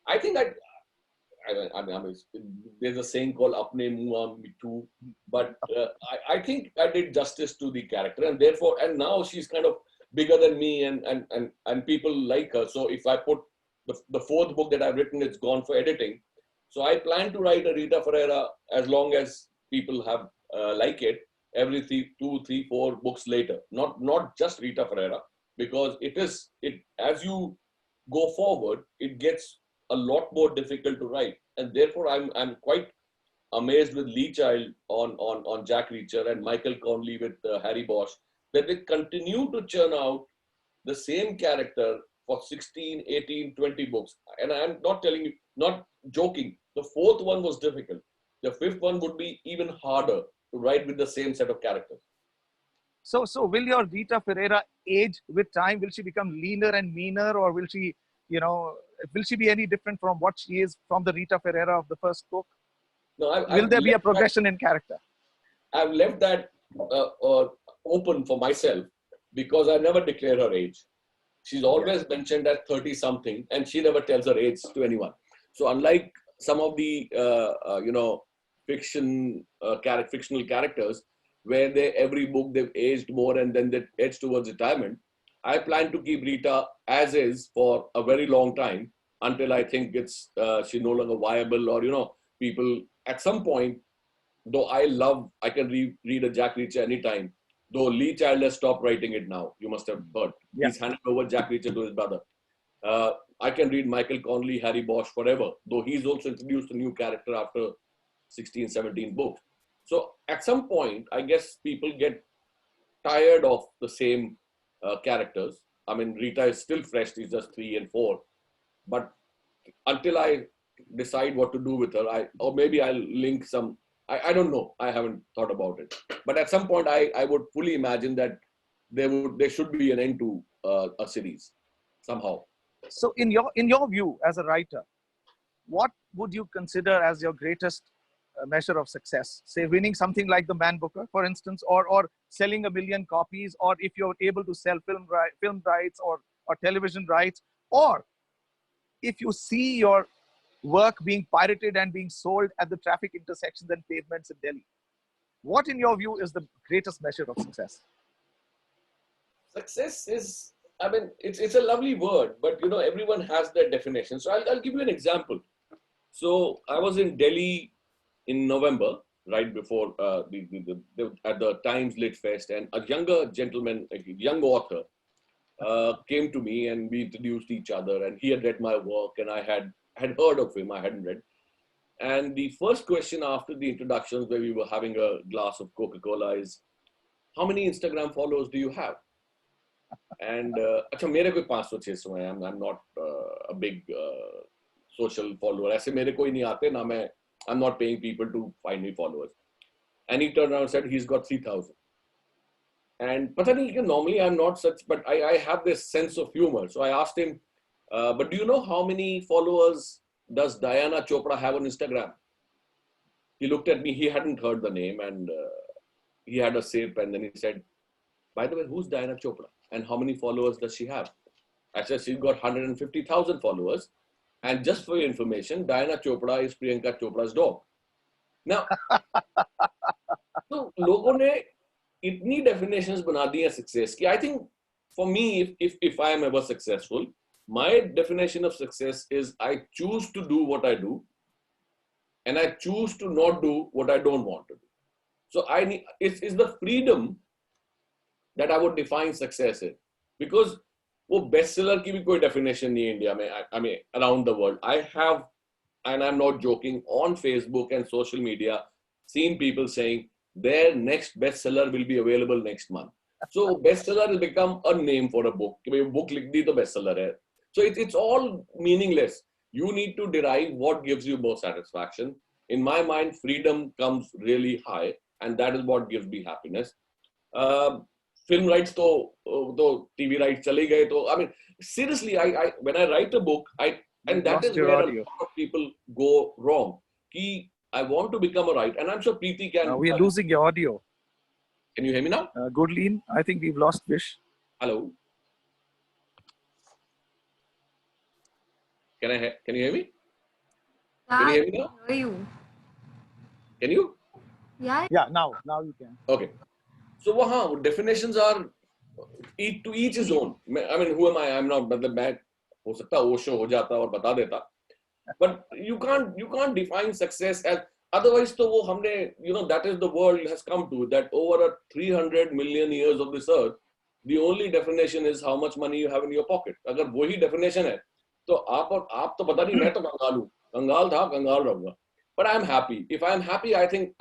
Speaker 3: I think there's a saying called "apne muah mittu," but I think I did justice to the character, and therefore, and now she's kind of bigger than me, and people like her. So if I put the 4th book that I've written, it's gone for editing. So I plan to write a Rita Ferreira as long as people have like it. Every 2, 3, 4 books later, not just Rita Ferreira, because it as you go forward, it gets a lot more difficult to write, and therefore I'm quite amazed with Lee Child on Jack Reacher and Michael Conley with Harry Bosch, that they continue to churn out the same character for 16, 18, 20 books. And I'm not telling you, not joking. The 4th one was difficult. The 5th one would be even harder to write with the same set of characters.
Speaker 2: So will your Rita Ferreira age with time? Will she become leaner and meaner, or will she, you know, will she be any different from what she is from the Rita Ferreira of the first book?
Speaker 3: No,
Speaker 2: will there be a progression in character?
Speaker 3: I've left that open for myself because I never declare her age. She's always mentioned as 30 something, and she never tells her age to anyone. So unlike some of the you know, fictional characters, where every book they've aged more and then they edge towards retirement, I plan to keep Rita as is for a very long time until I think it's she's no longer viable, or, you know, people at some point. Though I can read a Jack Reacher anytime. Though Lee Child has stopped writing it now, you must have heard.
Speaker 2: Yeah.
Speaker 3: He's handed over Jack Reacher to his brother. I can read Michael Conley, Harry Bosch forever, though he's also introduced a new character after 16, 17 books. So at some point, I guess people get tired of the same characters. I mean, Rita is still fresh, she's just 3 and 4. But until I decide what to do with her, or maybe I'll link some, I don't know, I haven't thought about it. But at some point, I would fully imagine that there should be an end to a series somehow.
Speaker 2: So in your view as a writer, what would you consider as your greatest measure of success? Say winning something like the Man Booker, for instance, or selling 1 million copies, or if you're able to sell film rights or television rights, or if you see your work being pirated and being sold at the traffic intersections and pavements in Delhi. What, in your view, is the greatest measure of success?
Speaker 3: Success is, I mean, it's a lovely word, but, you know, everyone has their definition. So I'll give you an example. So I was in Delhi in November, right before at the Times Lit Fest, and a younger gentleman, a young author, came to me, and we introduced each other, and he had read my work, and I had heard of him, I hadn't read. And the first question after the introductions, where we were having a glass of Coca-Cola, is, how many Instagram followers do you have? And अच्छा मेरे कोई 500-600 हैं. I'm not a big social follower. ऐसे मेरे कोई नहीं आते ना, I'm not paying people to find me followers. And he turned around and said he's got 3,000. And पता नहीं, normally I'm not such, but I have this sense of humor. So I asked him, but do you know how many followers does Diana Chopra have on Instagram? He looked at me, he hadn't heard the name, and he had a sip, and then he said, by the way, who's Diana Chopra? And how many followers does she have? I said, she's got 150,000 followers. And just for your information, Diana Chopra is Priyanka Chopra's dog. Now, so लोगों ने इतनी definitions बना दी हैं success की. I think for me, if I am ever successful, my definition of success is I choose to do what I do, and I choose to not do what I don't want to do. So it's the freedom that I would define success in, because वो bestseller की भी कोई definition नहीं है India में. I mean around the world, I have, and I'm not joking, on Facebook and social media, seen people saying their next bestseller will be available next month. So bestseller has become a name for a book. कि भाई book लिख दी तो bestseller है. So it's all meaningless. You need to derive what gives you more satisfaction. In my mind, freedom comes really high, and that is what gives me happiness. Film rights to TV rights chale gaye to, I mean, seriously, I when I write a book, and that is where a lot of people go wrong. Ki I want to become a writer, and I'm sure Preeti can.
Speaker 2: We are losing your audio.
Speaker 3: Can you hear me now?
Speaker 2: Goodleen, I think we've lost Vish.
Speaker 3: Hello. Can you hear me?
Speaker 4: Yeah,
Speaker 3: Can you hear me now?
Speaker 4: I hear you.
Speaker 3: Can you?
Speaker 4: Yeah.
Speaker 2: Yeah, now you can.
Speaker 3: Okay. So वहाँ definitions are to each his own. I mean, who am I? I'm not. मतलब मैं हो सकता ओशो हो जाता और बता देता. But you can't define success as otherwise. तो वो हमने that is the world has come to, that over 300 million years of this earth, the only definition is how much money you have in your pocket. अगर वही definition है तो आप तो पता नहीं, मैं तो कंगाल था, कंगाल रहूँगा. But I'm happy. If I'm happy, I think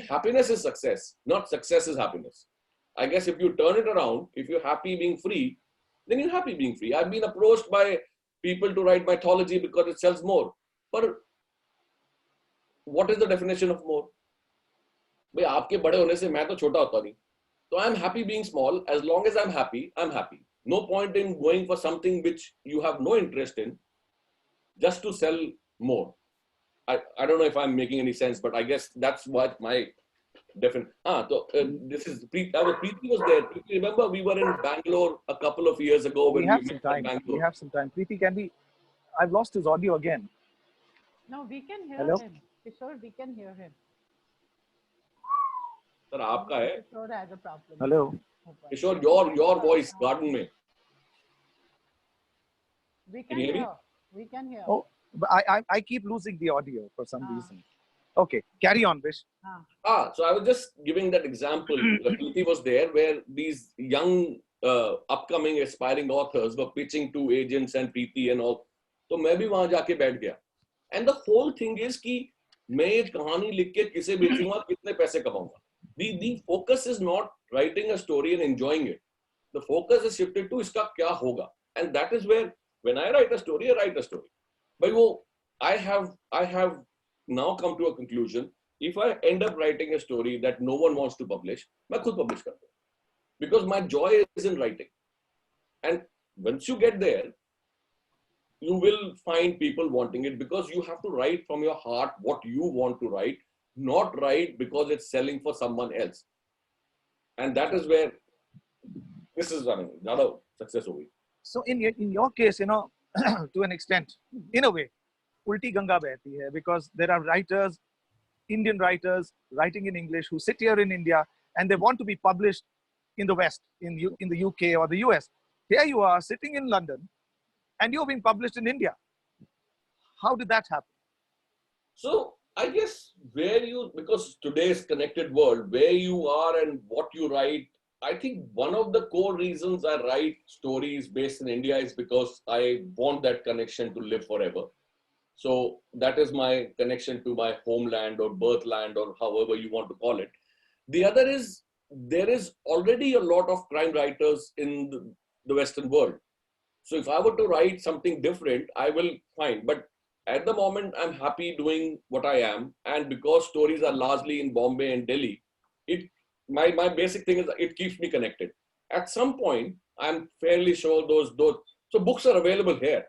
Speaker 3: happiness is success, not success is happiness. I guess if you turn it around, if you're happy being free, then you're happy being free. I've been approached by people to write mythology because it sells more. But what is the definition of more? भाई आपके बड़े होने से मैं तो छोटा होता नहीं. So I'm happy being small. As long as I'm happy, I'm happy. No point in going for something which you have no interest in just to sell more. I don't know if I'm making any sense, but I guess that's what my definition. So this is Preeti was there. Remember, we were in Bangalore a couple of years ago.
Speaker 2: We have some time. We have some time. Preeti, can we? I've lost his audio again.
Speaker 5: No, we can hear
Speaker 2: Hello?
Speaker 5: him. Kishore, we can hear him.
Speaker 3: Sir, आपका है.
Speaker 5: Kishore has a problem.
Speaker 2: Hello.
Speaker 3: Kishore, your voice, garden में.
Speaker 5: We can
Speaker 3: you hear me?
Speaker 5: hear. We can hear.
Speaker 2: Oh, but I keep losing the audio for some reason. Okay, carry on, Vish.
Speaker 3: So I was just giving that example. Preeti was there where these young upcoming aspiring authors were pitching to agents and Preeti and all. So मैं भी वहाँ जाके बैठ गया. And the whole thing is कि मैं ये कहानी लिख के किसे बेचूंगा, कितने पैसे कमाऊंगा. The focus is not writing a story and enjoying it. The focus is shifted to इसका क्या होगा. And that is where when I write a story, I write a story. But I have now come to a conclusion. If I end up writing a story that no one wants to publish, मैं खुद publish करता हूँ. Because my joy is in writing. And once you get there, you will find people wanting it, because you have to write from your heart what you want to write, not write because it's selling for someone else. And that is where this is running. Another success over.
Speaker 2: So in your case, to an extent, in a way, ulti ganga behti hai, because there are writers, Indian writers writing in English who sit here in India and they want to be published in the West, in the UK or the US. Here you are sitting in London and you're being published in India. How did that happen?
Speaker 3: So I guess because today's connected world, where you are and what you write, I think one of the core reasons I write stories based in India is because I want that connection to live forever. So that is my connection to my homeland or birthland or however you want to call it. The other is there is already a lot of crime writers in the Western world. So if I were to write something different, I will find. But at the moment, I'm happy doing what I am. And because stories are largely in Bombay and Delhi, my basic thing is it keeps me connected. At some point, I'm fairly sure those so books are available here.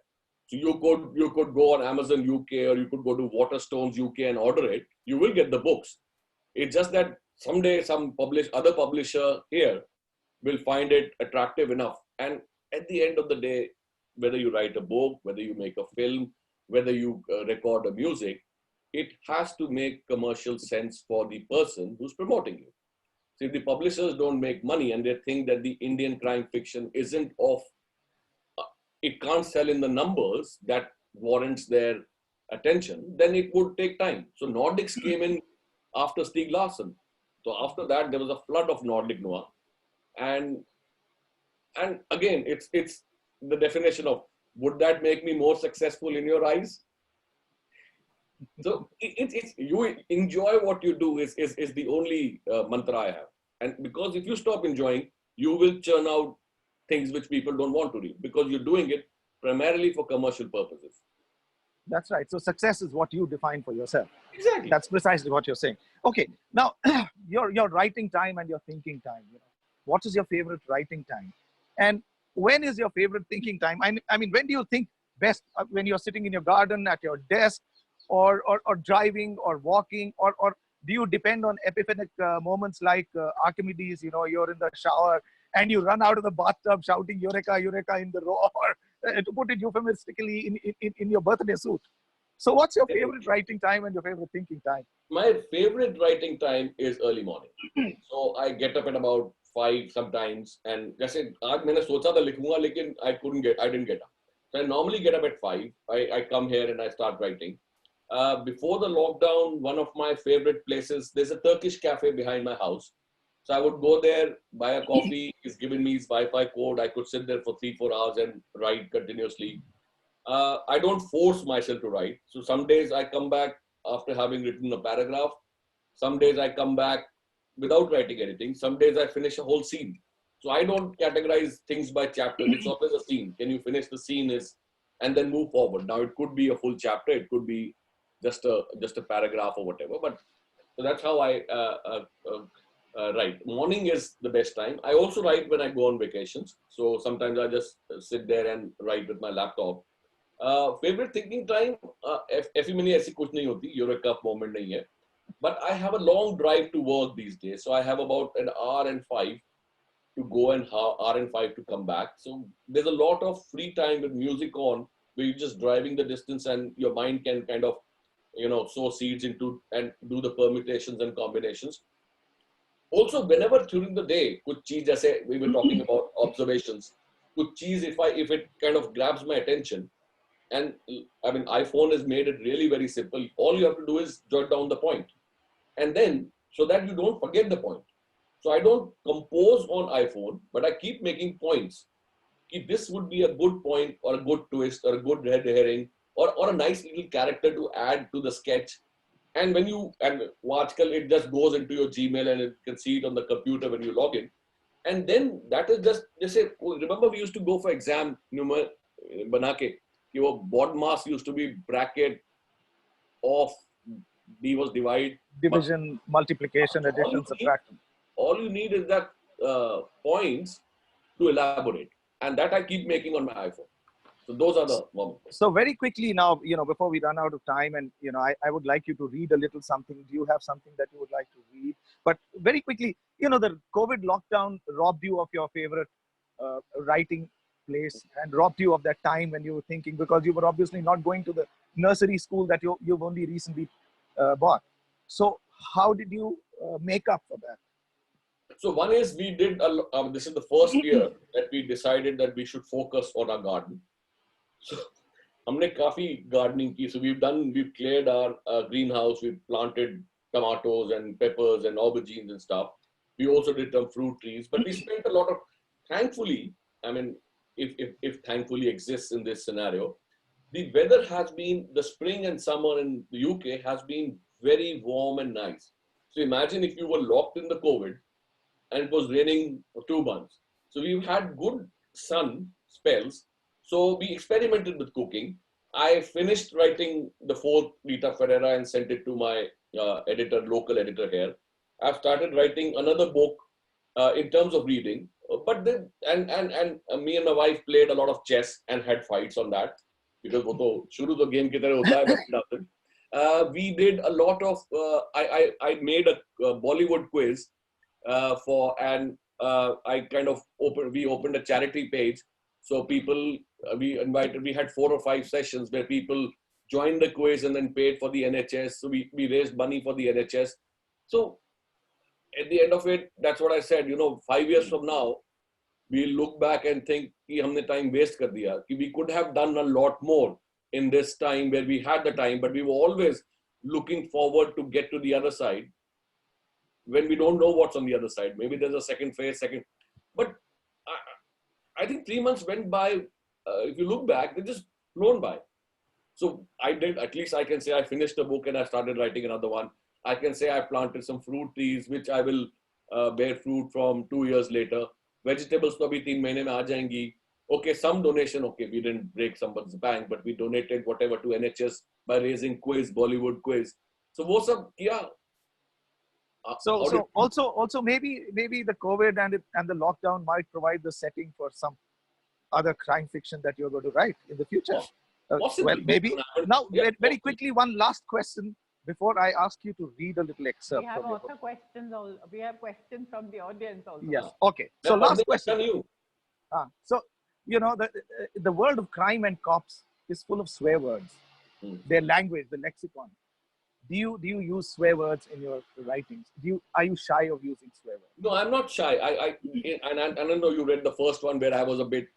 Speaker 3: So you could go on Amazon UK or you could go to Waterstones UK and order it. You will get the books. It's just that someday some other publisher here will find it attractive enough. And at the end of the day, whether you write a book, whether you make a film, whether you record a music, it has to make commercial sense for the person who's promoting you. So if the publishers don't make money and they think that the Indian crime fiction isn't of, it can't sell in the numbers that warrants their attention, then it would take time. So Nordics came in after Stieg Larsson. So after that, there was a flood of Nordic noir. And again, it's the definition of, would that make me more successful in your eyes? So it's you enjoy what you do is the only mantra I have. And because if you stop enjoying, you will churn out things which people don't want to read because you're doing it primarily for commercial purposes.
Speaker 2: That's right. So success is what you define for yourself.
Speaker 3: Exactly.
Speaker 2: That's precisely what you're saying. Okay. Now, your writing time and your thinking time. What is your favorite writing time? And when is your favorite thinking time? I mean, when do you think best? When you're sitting in your garden, at your desk, or driving, or walking, or do you depend on epiphanic moments like Archimedes? You're in the shower and you run out of the bathtub shouting "Eureka, Eureka" in the roar, to put it euphemistically, in your birthday suit. So, what's your favorite writing time and your favorite thinking time?
Speaker 3: My favorite writing time is early morning. So I get up at about 5 sometimes, and जैसे आज मैंने सोचा था लिखूंगा, लेकिन I didn't get up. So I normally get up at 5. I come here and I start writing. Before the lockdown, one of my favorite places, there's a Turkish cafe behind my house. So I would go there, buy a coffee. He's given me his Wi-Fi code. I could sit there for 3-4 hours and write continuously. I don't force myself to write. So some days I come back after having written a paragraph. Some days I come back without writing anything. Some days I finish a whole scene. So I don't categorize things by chapters. It's always a scene. Can you finish the scene and then move forward? Now it could be a full chapter. It could be just a paragraph or whatever. But so that's how I write. Morning is the best time. I also write when I go on vacations. So sometimes I just sit there and write with my laptop. Favorite thinking time? ऐसी मैंने ऐसी कुछ नहीं होती. Eureka moment नहीं है. But I have a long drive to work these days. So I have about an hour and 5 to go and hour and 5 to come back. So there's a lot of free time with music on where you're just driving the distance and your mind can kind of, sow seeds into and do the permutations and combinations. Also, whenever during the day, kuch cheez, jaise we were talking about observations, kuch cheez if it kind of grabs my attention, and I mean, iPhone has made it really very simple. All you have to do is jot down the point. And then, so that you don't forget the point. So I don't compose on iPhone, but I keep making points. If this would be a good point or a good twist or a good red herring or a nice little character to add to the sketch. And when it just goes into your Gmail and you can see it on the computer when you log in. And then that is just say, remember we used to go for exam, banake. Your bod mass used to be bracket of D was divide.
Speaker 2: Division, multiplication, addition, subtraction.
Speaker 3: All you need is that points to elaborate. And that I keep making on my iPhone. So those are the moments.
Speaker 2: So very quickly now, before we run out of time and, I would like you to read a little something. Do you have something that you would like to read? But very quickly, the COVID lockdown robbed you of your favorite writing place and robbed you of that time when you were thinking, because you were obviously not going to the nursery school that you've only recently bought. So how did you make up for that?
Speaker 3: So one is we did, this is the first year that we decided that we should focus on our garden. So हमने काफी gardening की. So we've cleared our greenhouse. We've planted tomatoes and peppers and aubergines and stuff. We also did some fruit trees, but we spent a lot of, thankfully, I mean, if thankfully exists in this scenario, the weather has been, the spring and summer in the UK has been very warm and nice. So imagine if you were locked in the COVID and it was raining for 2 months. So we've had good sun spells. So we experimented with cooking. I finished writing the 4th Rita Ferreira and sent it to my local editor here. I've started writing another book in terms of reading. But then, and me and my wife played a lot of chess and had fights on that because वो तो शुरू तो game की तरह होता है. We did a lot of. I made a Bollywood quiz I kind of we opened a charity page So people, we had 4 or 5 sessions where people joined the quiz and then paid for the NHS. So we raised money for the NHS. So at the end of it, that's what I said, 5 years from now, we'll look back and think कि हमने time waste कर दिया, कि we could have done a lot more in this time where we had the time, but we were always looking forward to get to the other side when we don't know what's on the other side. Maybe there's a second phase, but I think 3 months went by. If you look back, they just flown by. So at least I can say I finished a book and I started writing another one. I can say I planted some fruit trees, which I will bear fruit from 2 years later. Vegetables to abhi 3 mahine mein aa jayengi. Okay, some donation, okay, we didn't break someone's bank, but we donated whatever to NHS by raising quiz, Bollywood quiz. So wo sab kiya.
Speaker 2: So also maybe the COVID and the lockdown might provide the setting for some other crime fiction that you're going to write in the future. Well, maybe. Now, very quickly, one last question before I ask you to read a little excerpt.
Speaker 5: We have
Speaker 2: from your
Speaker 5: also
Speaker 2: book.
Speaker 5: questions. We have questions from the audience also.
Speaker 2: Yes. Okay. So last question.
Speaker 3: You.
Speaker 2: So the world of crime and cops is full of swear words. Their language, the lexicon. Do you use swear words in your writings? Are you shy of using swear words?
Speaker 3: No, I'm not shy. And I know you read the first one where I was a bit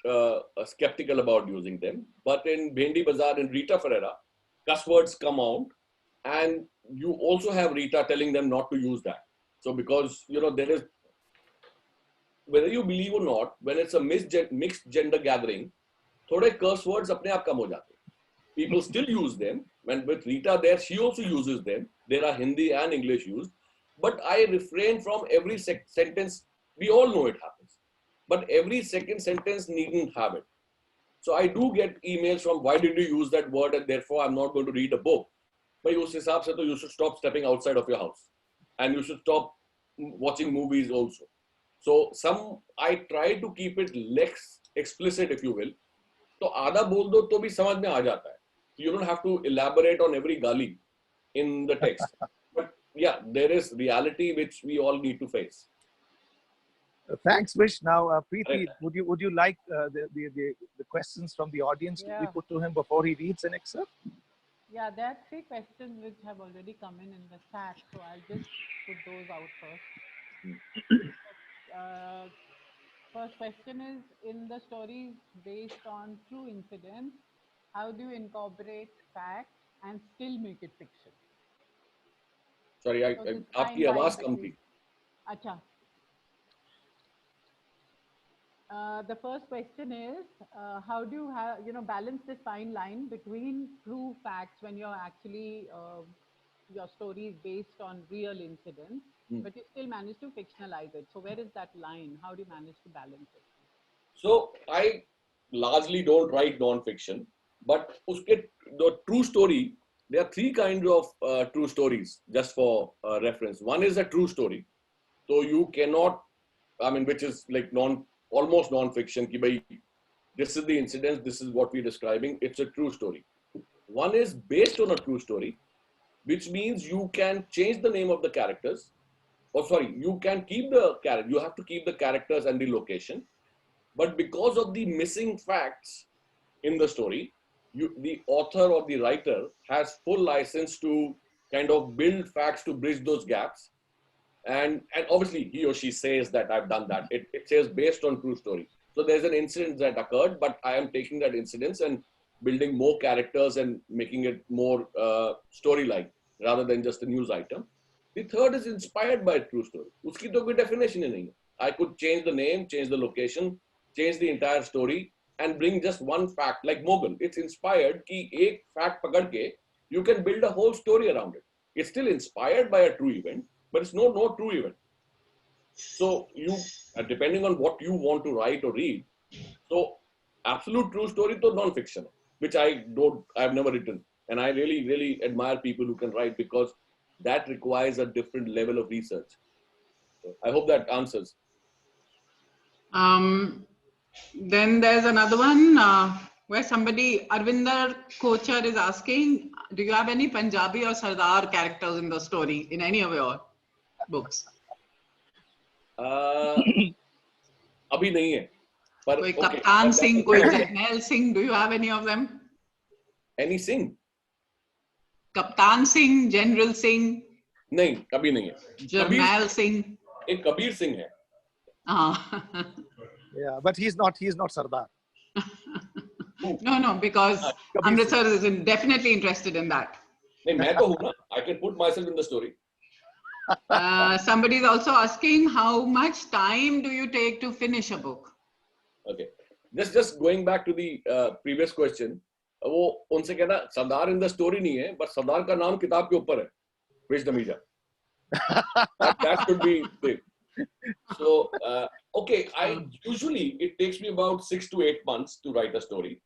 Speaker 3: skeptical about using them. But in Bhendi Bazaar and Rita Ferreira, cuss words come out, and you also have Rita telling them not to use that. So because there is, whether you believe or not, when it's a mixed gender gathering, थोड़े curse words अपने आप कम हो जाते. People still use them. When with Rita there, she also uses them. There are Hindi and English used. But I refrain from every sentence. We all know it happens. But every second sentence needn't have it. So I do get emails from, why did you use that word, and therefore I'm not going to read a book. But उस हिसाब से तो you should stop stepping outside of your house. And you should stop watching movies also. So I try to keep it less explicit, if you will. तो आधा बोल दो तो भी समझ में आ जाता है. You don't have to elaborate on every gali in the text. But yeah, there is reality which we all need to face.
Speaker 2: Thanks, Vish. Now, Preeti, would you like the questions from the audience to be put to him before he reads an excerpt?
Speaker 5: Yeah, there are 3 questions which have already come in the chat, so I'll just put those out first. First question is, in the stories based on true incidents, how do you incorporate facts and still make it fiction?
Speaker 3: Sorry, आपकी आवाज कम थी.
Speaker 5: अच्छा. The first question is, how do you balance this fine line between true facts when you're actually your story is based on real incidents, but you still manage to fictionalize it. So where is that line? How do you manage to balance it?
Speaker 3: So I largely don't write non-fiction, but the true story, there are 3 kinds of true stories, just for reference. One is a true story. So you cannot, which is like almost non-fiction, ki bhai, this is the incident, this is what we're describing, it's a true story. One is based on a true story, which means you can change the name of the characters. You can keep the character, you have to keep the characters and the location. But because of the missing facts in the story, the author or the writer has full license to kind of build facts to bridge those gaps. And obviously he or she says that I've done that. It says based on true story. So there's an incident that occurred, but I am taking that incident and building more characters and making it more story-like rather than just a news item. The third is inspired by a true story. Uski to koi definition hi nahi hai. I could change the name, change the location, change the entire story and bring just one fact like Mughal. It's inspired ki ek fact pakad ke, you can build a whole story around it. It's still inspired by a true event, but it's no true event. So you, depending on what you want to write or read, so absolute true story to non-fiction, which I've never written. And I really, really admire people who can write because that requires a different level of research. So I hope that answers.
Speaker 1: Then there's another one where somebody, Arvinder Kochar, is asking, do you have any Punjabi or Sardar characters in the story in any of your books?
Speaker 3: अभी नहीं है. But
Speaker 1: Koi
Speaker 3: okay,
Speaker 1: Kaptan
Speaker 3: but
Speaker 1: Singh, koi Jarnail Singh. Do you have any of them?
Speaker 3: any Singh?
Speaker 1: Kaptan Singh, General Singh,
Speaker 3: नहीं, कभी नहीं है. Kabir
Speaker 1: Jarnail Singh.
Speaker 3: एक कबीर सिंह है.
Speaker 1: Ah.
Speaker 2: Yeah, but he's not Sardar.
Speaker 1: No, because
Speaker 2: Kabir
Speaker 1: Amritsar is definitely interested in that.
Speaker 3: नहीं, मैं तो हूँ ना. I can put myself in the story.
Speaker 1: Somebody is also asking, how much time do you take to finish a book?
Speaker 3: Okay. Just going back to the previous question. वो उनसे कहना सरदार in the story नहीं है, but सरदार का नाम किताब के ऊपर है. VISH DHAMIJA. That should be big. So, okay, usually it takes me about 6 to 8 months to write a story.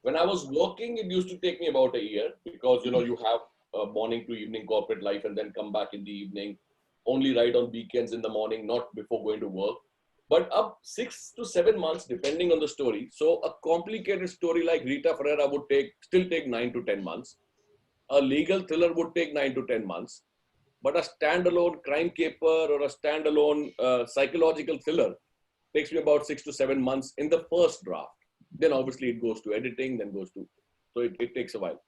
Speaker 3: When I was working, it used to take me about a year because, you have a morning to evening corporate life and then come back in the evening, only write on weekends in the morning, not before going to work. But up 6 to 7 months, depending on the story. So a complicated story like Rita Ferreira would still take 9 to 10 months. A legal thriller would take 9 to 10 months. But a standalone crime caper or a standalone psychological thriller takes me about 6 to 7 months in the first draft. Then obviously it goes to editing, so it takes a while.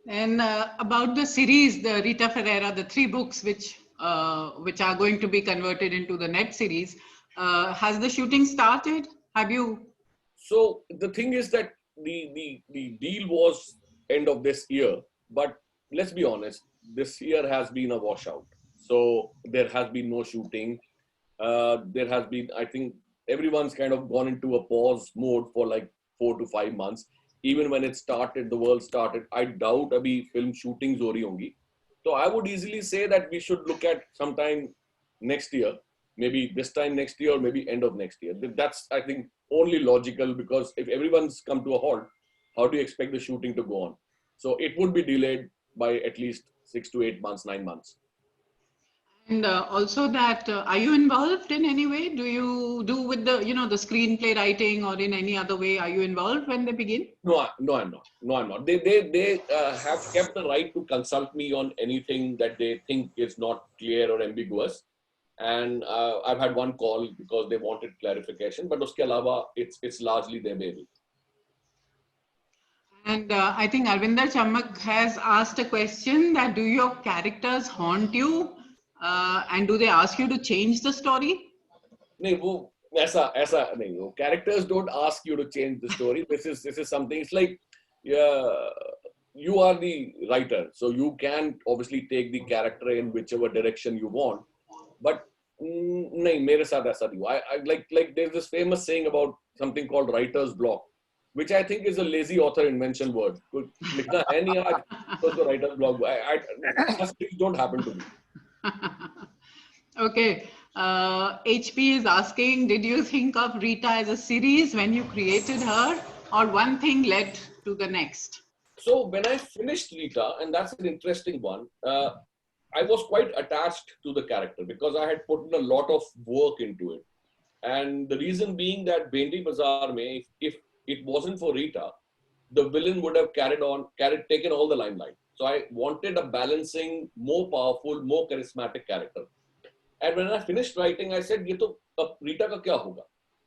Speaker 1: And about the series, the Rita Ferreira, the 3 books which are going to be converted into the net series, has the shooting started? Have you?
Speaker 3: So the thing is that the deal was end of this year, but let's be honest, this year has been a washout. So there has been no shooting. There has been, I think, everyone's kind of gone into a pause mode for like 4 to 5 months. Even when it started, the world started, I doubt abhi film shootings ho rahi hongi. So I would easily say that we should look at sometime next year, maybe this time next year, or maybe end of next year. That's, I think, only logical, because if everyone's come to a halt, how do you expect the shooting to go on? So it would be delayed by at least 6 to 8 months, 9 months.
Speaker 1: And also that, are you involved in any way? Do you do with the, the screenplay writing, or in any other way? Are you involved when they begin?
Speaker 3: No, I'm not. They have kept the right to consult me on anything that they think is not clear or ambiguous. And I've had one call because they wanted clarification, but uske alawa, it's largely their baby.
Speaker 1: And I think Arvinder Chammak has asked a question that, do your characters haunt you? And do they ask you to change the story?
Speaker 3: No, ऐसा नहीं. वो characters don't ask you to change the story. This is something. It's like, you are the writer, so you can obviously take the character in whichever direction you want. But नहीं, मेरे साथ ऐसा नहीं. I like there's this famous saying about something called writer's block, which I think is a lazy author invention word. लिखना है नहीं आज, तो writer's block. Such things don't happen to me.
Speaker 1: Okay. HP is asking, did you think of Rita as a series when you created her, or one thing led to the next?
Speaker 3: So when I finished Rita, and that's an interesting one, I was quite attached to the character because I had put in a lot of work into it. And the reason being that Bhendi Bazaar mein, if it wasn't for Rita, the villain would have taken all the limelight. So I wanted a balancing, more powerful, more charismatic character. And when I finished writing, I said, "Ye to Rita ka kya hoga?"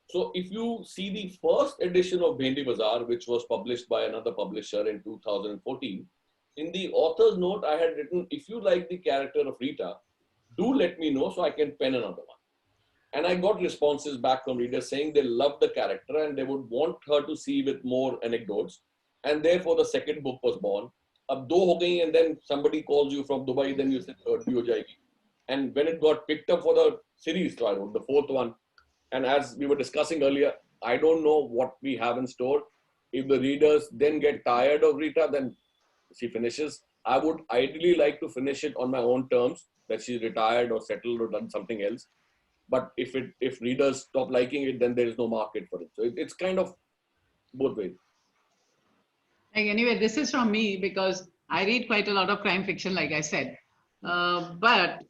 Speaker 3: So if you see the first edition of Bhendi Bazaar, which was published by another publisher in 2014, in the author's note, I had written, "If you like the character of Rita, do let me know so I can pen another one." And I got responses back from readers saying they love the character and they would want her to see with more anecdotes. And therefore, the second book was born. Ab do ho gayi, and then somebody calls you from Dubai, then you say third bhi ho jayegi. And when it got picked up for the series, so I wrote the fourth one. And as we were discussing earlier, I don't know what we have in store. If the readers then get tired of Rita, then she finishes. I would ideally like to finish it on my own terms, that she's retired or settled or done something else. But if readers stop liking it, then there is no market for it. So it's kind of both ways.
Speaker 1: Anyway, this is from me because I read quite a lot of crime fiction, like I said. But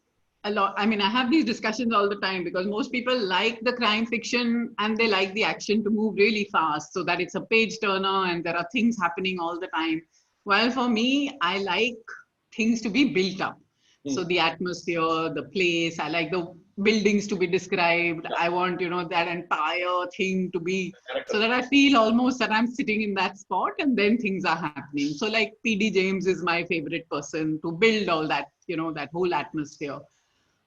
Speaker 1: I have these discussions all the time because most people like the crime fiction and they like the action to move really fast so that it's a page turner and there are things happening all the time. While for me, I like things to be built up. So the atmosphere, the place, I like the buildings to be described. I want, that entire thing to be,
Speaker 3: Character.
Speaker 1: so that I feel almost that I'm sitting in that spot and then things are happening. So like PD James is my favorite person to build all that, that whole atmosphere.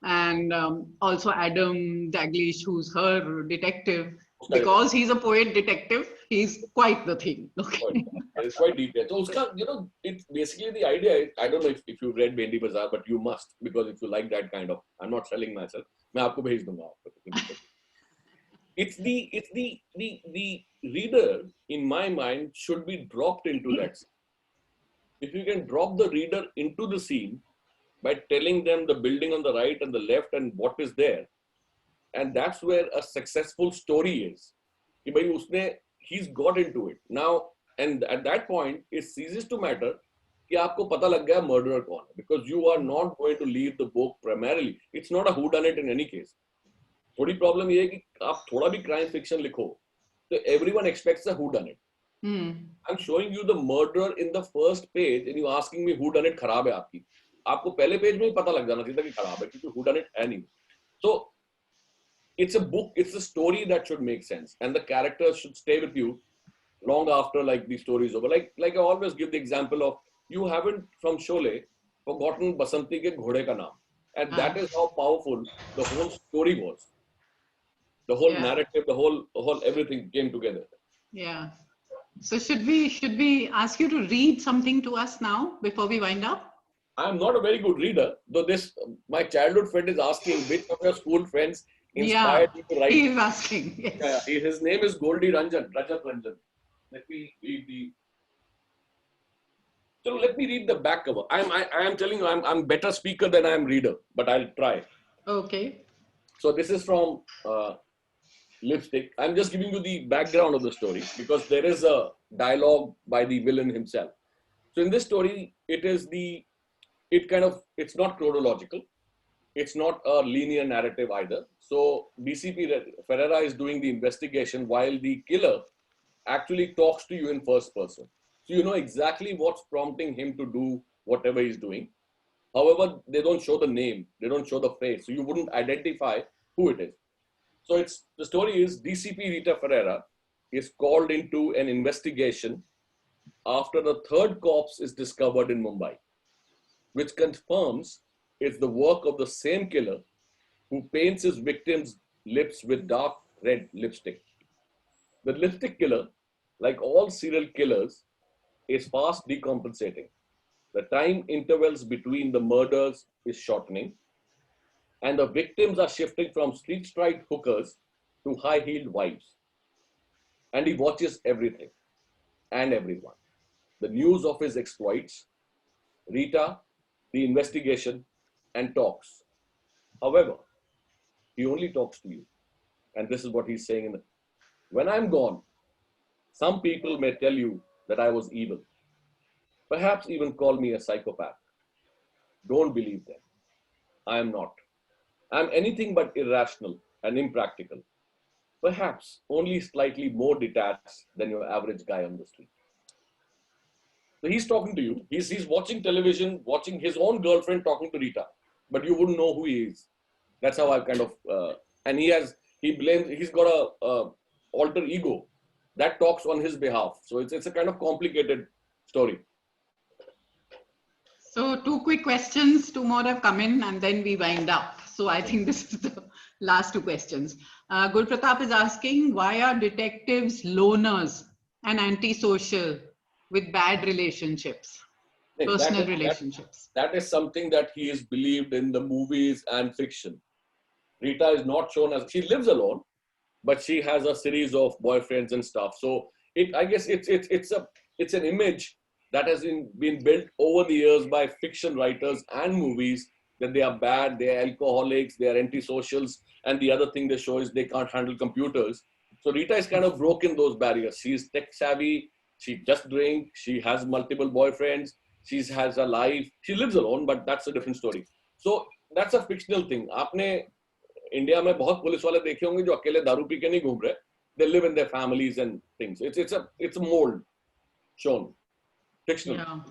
Speaker 1: And also Adam Daglish, who's her detective, because he's a poet detective, he's quite the thing. Okay.
Speaker 3: It's quite detailed. So uska, it's basically the idea is, I don't know if you read Bendi Bazaar, but you must, because if you like that kind of, I'm not selling myself. मैं आपको भेज दूंगा आपको. It's the reader, in my mind, should be dropped into that scene. If you can drop the reader into the scene by telling them the building on the right and the left and what is there, and that's where a successful story is. कि भाई उसने, he's got into it now, and at that point it ceases to matter कि आपको पता लग गया murderer कौन है, because you are not going to leave the book primarily. It's not a whodunit in any case. थोड़ी problem ये है कि आप थोड़ा भी क्राइम फिक्शन लिखो तो everyone expects a whodunit. I'm showing you the murderer in the first page and you asking me whodunit खराब है आपकी. आपको पहले पेज में ही पता लग जाना चाहिए था कि खराब है क्योंकि whodunit है नहीं. So it's a book, it's a story that should make sense, and the characters should stay with you long after like the story is over. Like I always give the example of, you haven't from Sholay forgotten Basanti ke ghode ka naam, and that is how powerful the whole story was. The whole narrative, the whole everything came together.
Speaker 1: Yeah. So should we ask you to read something to us now before we wind up?
Speaker 3: I'm not a very good reader, though my childhood friend is asking which of your school friends inspired you to write.
Speaker 1: He is asking. Yes.
Speaker 3: Yeah, his name is Goldie Ranjan, Rajat Ranjan. Let me read So let me read the back cover. I am telling you, I'm better speaker than I am reader, but I'll try.
Speaker 1: Okay.
Speaker 3: So this is from Lipstick. I'm just giving you the background of the story because there is a dialogue by the villain himself. So in this story, it's not chronological. It's not a linear narrative either. So DCP Ferreira is doing the investigation while the killer actually talks to you in first person. So you know exactly what's prompting him to do whatever he's doing. However, they don't show the name. They don't show the face. So you wouldn't identify who it is. So the story is DCP Rita Ferreira is called into an investigation after the third corpse is discovered in Mumbai, which confirms it's the work of the same killer who paints his victims' lips with dark red lipstick. The lipstick killer, like all serial killers, is fast decompensating. The time intervals between the murders is shortening, and the victims are shifting from street-stride hookers to high-heeled wives. And he watches everything and everyone. The news of his exploits, Rita, the investigation, and talks. However, he only talks to you. And this is what he's saying. When I'm gone, some people may tell you that I was evil. Perhaps even call me a psychopath. Don't believe them. I am not. I'm anything but irrational and impractical. Perhaps only slightly more detached than your average guy on the street. So he's talking to you. He's watching television, watching his own girlfriend talking to Rita, but you wouldn't know who he is. That's how I've kind of, and he's got a alter ego that talks on his behalf. So it's a kind of complicated story.
Speaker 1: So 2 quick questions, 2 more have come in and then we wind up. So I think this is the last 2 questions. Gul Pratap is asking, why are detectives loners and antisocial with bad relationships, personal relationships?
Speaker 3: That is something that he is believed in the movies and fiction. Rita is not shown as, she lives alone, but she has a series of boyfriends and stuff. So I guess it's an image that has been built over the years by fiction writers and movies, that they are bad, they are alcoholics, they are antisocials, and the other thing they show is they can't handle computers. So Rita is kind of broken those barriers. She's tech savvy, she just drinks, she has multiple boyfriends, she has a life, she lives alone, but that's a different story. So that's a fictional thing. आपने India में बहुत police वाले देखे होंगे जो अकेले दारू P के नहीं घूम रहे. They live in their families and things. It's a mold shown. Fictional.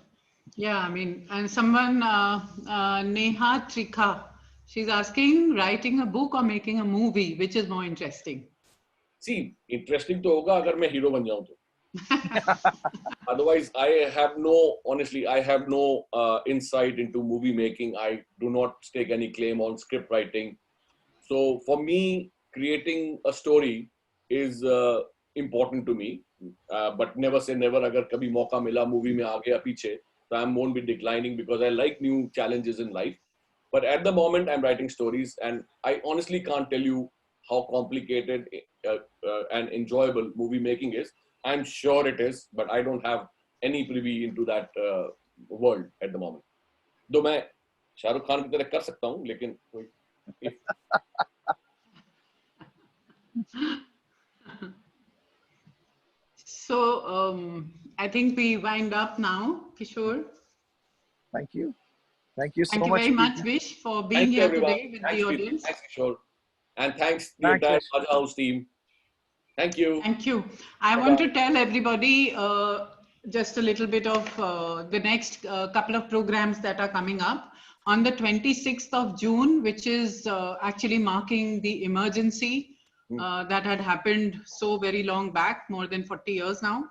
Speaker 1: Yeah, I mean, and someone, Neha Trikha, She's asking, writing a book or making a movie, which is more interesting?
Speaker 3: See, interesting to hoga agar मैं hero बन जाऊँ तो. Otherwise, honestly, I have no insight into movie making. I do not stake any claim on script writing. So for me, creating a story is important to me. But never say never. Agar kabhi mauka mila movie mein aa gaya piche, so I won't be declining because I like new challenges in life. But at the moment, I'm writing stories, and I honestly can't tell you how complicated and enjoyable movie making is. I'm sure it is, but I don't have any privy into that world at the moment. Though मैं शाहरुख खान की तरह कर सकता हूँ, लेकिन if
Speaker 1: So I think we wind up now, Kishore.
Speaker 2: Thank you. Thank you so
Speaker 1: Thank you
Speaker 2: much.
Speaker 1: very much,
Speaker 2: Preeti.
Speaker 1: Vish, for being
Speaker 3: thank you
Speaker 1: here
Speaker 3: everyone.
Speaker 1: today with
Speaker 3: Thanks,
Speaker 1: the
Speaker 3: Preeti.
Speaker 1: audience.
Speaker 3: Thanks, Kishore, and thanks the
Speaker 2: Thanks,
Speaker 3: entire
Speaker 2: Vish.
Speaker 3: Majha House team. Thank you.
Speaker 1: Thank you. I want to tell everybody just a little bit of the next couple of programs that are coming up. On the 26th of June, which is actually marking the emergency that had happened so very long back, more than 40 years now.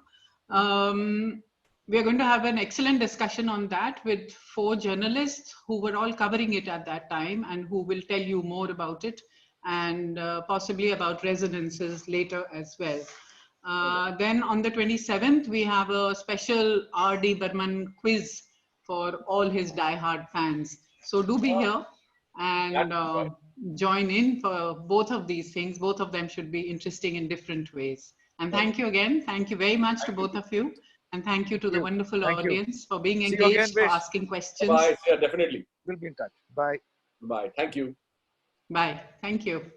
Speaker 1: We are going to have an excellent discussion on that with 4 journalists who were all covering it at that time and who will tell you more about it, and possibly about resonances later as well. Then on the 27th, we have a special R.D. Burman quiz for all his diehard fans. So do be here and join in for both of these things. Both of them should be interesting in different ways. And thank you again. Thank you very much to both of you. And thank you to the wonderful audience for being
Speaker 2: See you again,
Speaker 1: engaged, for
Speaker 2: Vish.
Speaker 1: asking questions.
Speaker 3: Bye. Yeah, definitely.
Speaker 2: We'll be in touch. Bye.
Speaker 3: Bye. Thank you.
Speaker 1: Bye. Thank you.